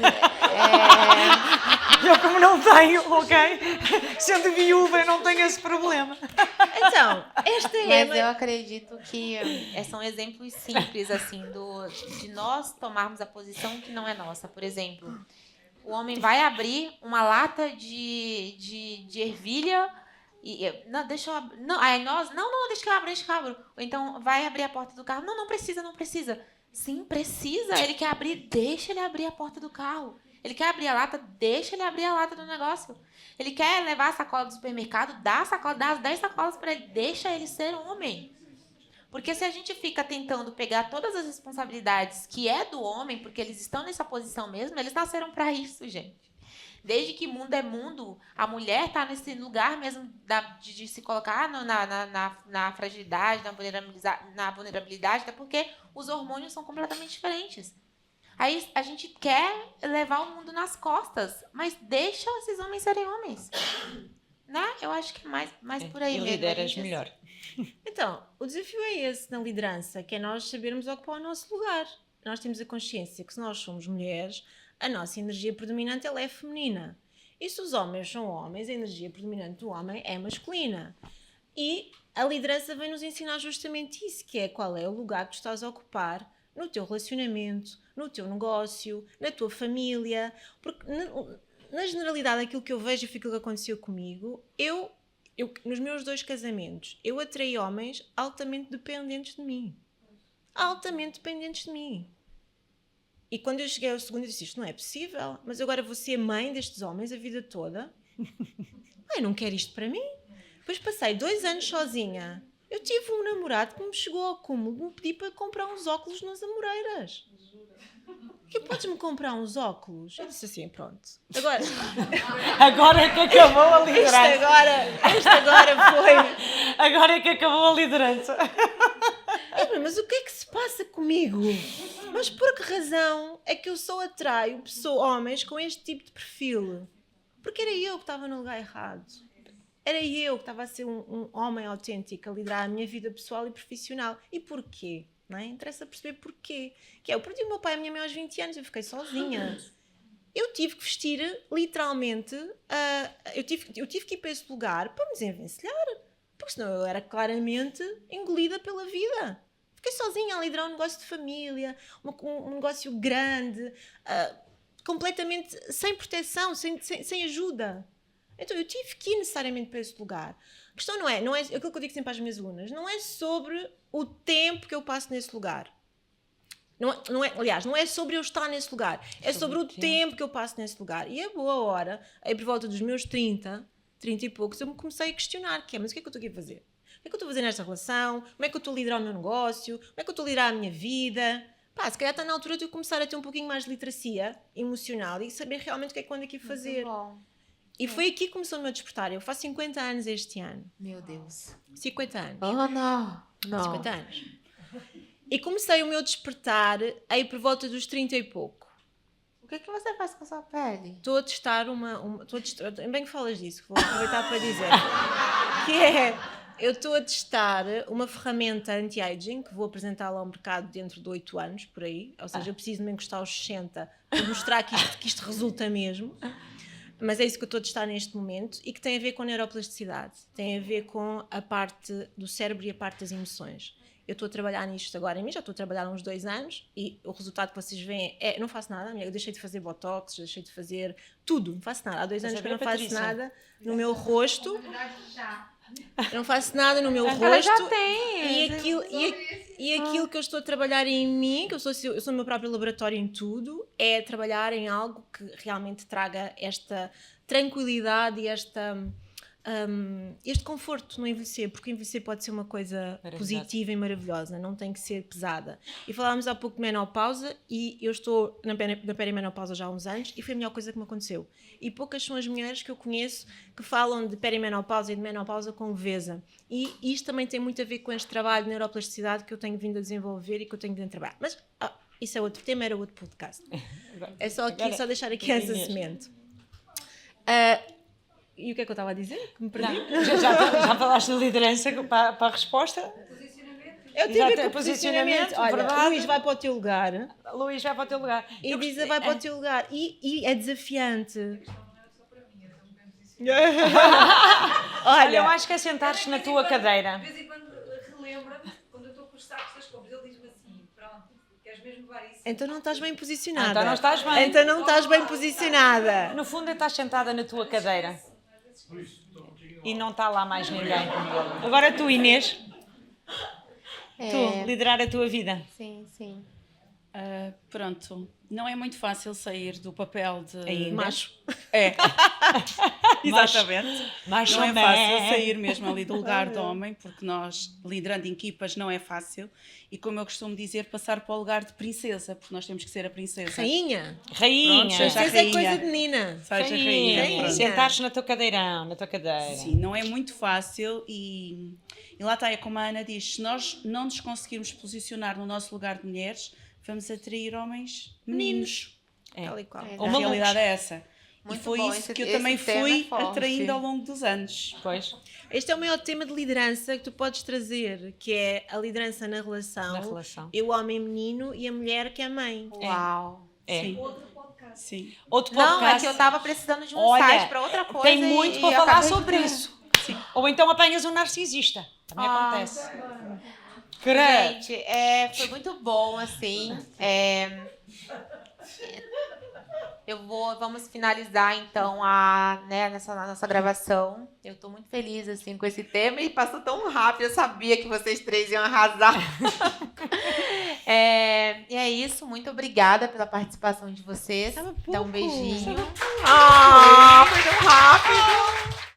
Eu como não tenho, ok? Sendo viúva, eu não tenho esse problema. Então, esta é... Mas eu acredito que são exemplos simples, assim, de nós tomarmos a posição que não é nossa. Por exemplo, o homem vai abrir uma lata de ervilha e... Não, deixa eu abrir. Não, aí nós... Não, deixa que eu abro. Ou então, vai abrir a porta do carro. Não precisa. Sim, precisa. Ele quer abrir, deixa ele abrir a porta do carro. Ele quer abrir a lata, deixa ele abrir a lata do negócio. Ele quer levar a sacola do supermercado, dá as 10 sacolas para ele, deixa ele ser homem. Porque se a gente fica tentando pegar todas as responsabilidades que é do homem, porque eles estão nessa posição mesmo, eles nasceram para isso, gente. Desde que mundo é mundo, a mulher está nesse lugar mesmo de se colocar na fragilidade, na vulnerabilidade, até porque os hormônios são completamente diferentes. Aí a gente quer levar o mundo nas costas, mas deixa esses homens serem homens. Né? Eu acho que é mais por aí E mesmo. lideras melhor. Então, o desafio é esse na liderança, que é nós sabermos ocupar o nosso lugar. Nós temos a consciência que se nós somos mulheres, a nossa energia predominante ela é feminina. E se os homens são homens, a energia predominante do homem é masculina. E a liderança vem nos ensinar justamente isso, que é qual é o lugar que tu estás a ocupar no teu relacionamento, no teu negócio, na tua família. Porque na generalidade aquilo que eu vejo e aquilo que aconteceu comigo, eu nos meus 2 casamentos, eu atraí homens altamente dependentes de mim. Altamente dependentes de mim. E quando eu cheguei ao segundo, eu disse, isto não é possível, mas agora vou ser mãe destes homens a vida toda. Eu não quero isto para mim. Depois passei 2 anos sozinha. Eu tive um namorado que me chegou ao cúmulo de me pedir para comprar uns óculos nas Amoreiras. Que podes-me comprar uns óculos? Eu disse assim, pronto. Agora é que acabou a liderança. Isto agora foi... Agora é que acabou a liderança. Mas o que é que se passa comigo? Mas por que razão é que eu só atraio homens com este tipo de perfil? Porque era eu que estava no lugar errado. Era eu que estava a ser um homem autêntico, a liderar a minha vida pessoal e profissional. E porquê? Não é? Interessa perceber porquê. Que eu perdi o meu pai e a minha mãe aos 20 anos, eu fiquei sozinha. Eu tive que vestir, literalmente, eu tive que ir para esse lugar para me desenvencilhar. Porque senão eu era claramente engolida pela vida. Fiquei sozinha a liderar um negócio de família, um negócio grande, completamente sem proteção, sem ajuda. Então eu tive que ir necessariamente para esse lugar. A questão não é aquilo que eu digo sempre às minhas alunas, não é sobre o tempo que eu passo nesse lugar. Aliás, não é sobre eu estar nesse lugar, é sobre o tempo que eu passo nesse lugar. E a boa hora, aí por volta dos meus 30 e poucos, eu me comecei a questionar, mas o que é que eu estou aqui a fazer? O que eu estou a fazer nesta relação? Como é que eu estou a liderar o meu negócio? Como é que eu estou a liderar a minha vida? Pá, se calhar está na altura de eu começar a ter um pouquinho mais de literacia emocional e saber realmente o que é que eu ando aqui a fazer. Muito bom. E foi aqui que começou o meu despertar. Eu faço 50 anos este ano. Meu Deus. 50 anos. Ana! Não. 50 anos. E comecei o meu despertar aí por volta dos 30 e pouco. O que você faz com a sua pele? Estou a testar bem que falas disso, vou aproveitar para dizer. Que é, eu estou a testar uma ferramenta anti-aging que vou apresentá-la ao mercado dentro de 8 anos, por aí. Ou seja, eu preciso de me encostar aos 60 para mostrar que isto resulta mesmo. Mas é isso que eu estou a testar neste momento e que tem a ver com a neuroplasticidade. Tem a ver com a parte do cérebro e a parte das emoções. Eu estou a trabalhar nisto agora em mim, já estou a trabalhar há uns 2 anos e o resultado que vocês veem é, não faço nada, eu deixei de fazer botox, deixei de fazer tudo, não faço nada. Há 2 anos que eu não faço nada no meu rosto. Eu não faço nada no meu Ela já rosto. tem. E aquilo que eu estou a trabalhar em mim, que eu sou o meu próprio laboratório em tudo, é trabalhar em algo que realmente traga esta tranquilidade e este conforto no envelhecer, porque envelhecer pode ser uma coisa positiva e maravilhosa, não tem que ser pesada. E falámos há pouco de menopausa e eu estou na perimenopausa já há uns anos e foi a melhor coisa que me aconteceu. E poucas são as mulheres que eu conheço que falam de perimenopausa e de menopausa com leveza. E isto também tem muito a ver com este trabalho de neuroplasticidade que eu tenho vindo a desenvolver e que eu tenho vindo a trabalhar. Mas isso é outro tema, era outro podcast. É só deixar aqui essa semente. E o que é que eu estava a dizer? Que me perdi? Já falaste de liderança para a resposta? Eu tive com posicionamento. Olha, verdade. Luís vai para o teu lugar. Luís vai para o teu lugar. E Elisa vai para o teu lugar. E é desafiante. Olha, eu acho que é sentar-te na tua cadeira. De vez em quando relembra-me, quando eu estou com os sacos das compras, ele diz-me assim: pronto, queres mesmo levar isso? Então não estás bem posicionada. Então não estás bem. Então não estás bem posicionada. No fundo, estás sentada na tua cadeira. E não está lá mais ninguém. Agora tu, Inês. Tu, liderar a tua vida. Sim, sim. Pronto, não é muito fácil sair do papel de Ainda. macho. É. Exatamente. Macho Não é man. fácil sair mesmo ali do lugar de homem, porque nós, liderando equipas, não é fácil. E como eu costumo dizer, passar para o lugar de princesa, porque nós temos que ser a princesa. Rainha. Rainha. Pronto, seja a Princesa é rainha. coisa de menina. Seja rainha. Rainha. pronto. Sentar-te na tua cadeirão, na tua cadeira. Sim, não é muito fácil e lá está, é como a Ana diz, se nós não nos conseguirmos posicionar no nosso lugar de mulheres, vamos atrair homens meninos. Tal e qual. É. A malucos. realidade é essa. Muito e foi bom, isso que esse eu também tema fui é forte. atraindo ao longo dos anos. Pois, Este é o maior tema de liderança que tu podes trazer, que é a liderança na relação. na relação. Eu, homem menino, e a mulher que é mãe. Uau. É. Sim. Sim. Outro podcast. Não, é que eu tava precisando de um Olha, site para outra coisa. tem muito e para falar acabei de sobre ter. isso. Ou então apanhas um narcisista. Também acontece. Credo. Gente, foi muito bom, assim. Vamos finalizar, então, nessa nossa gravação. Eu estou muito feliz, assim, com esse tema e passou tão rápido. Eu sabia que vocês três iam arrasar. E é isso. Muito obrigada pela participação de vocês. Tava Dá um pouco. beijinho. Foi tão rápido.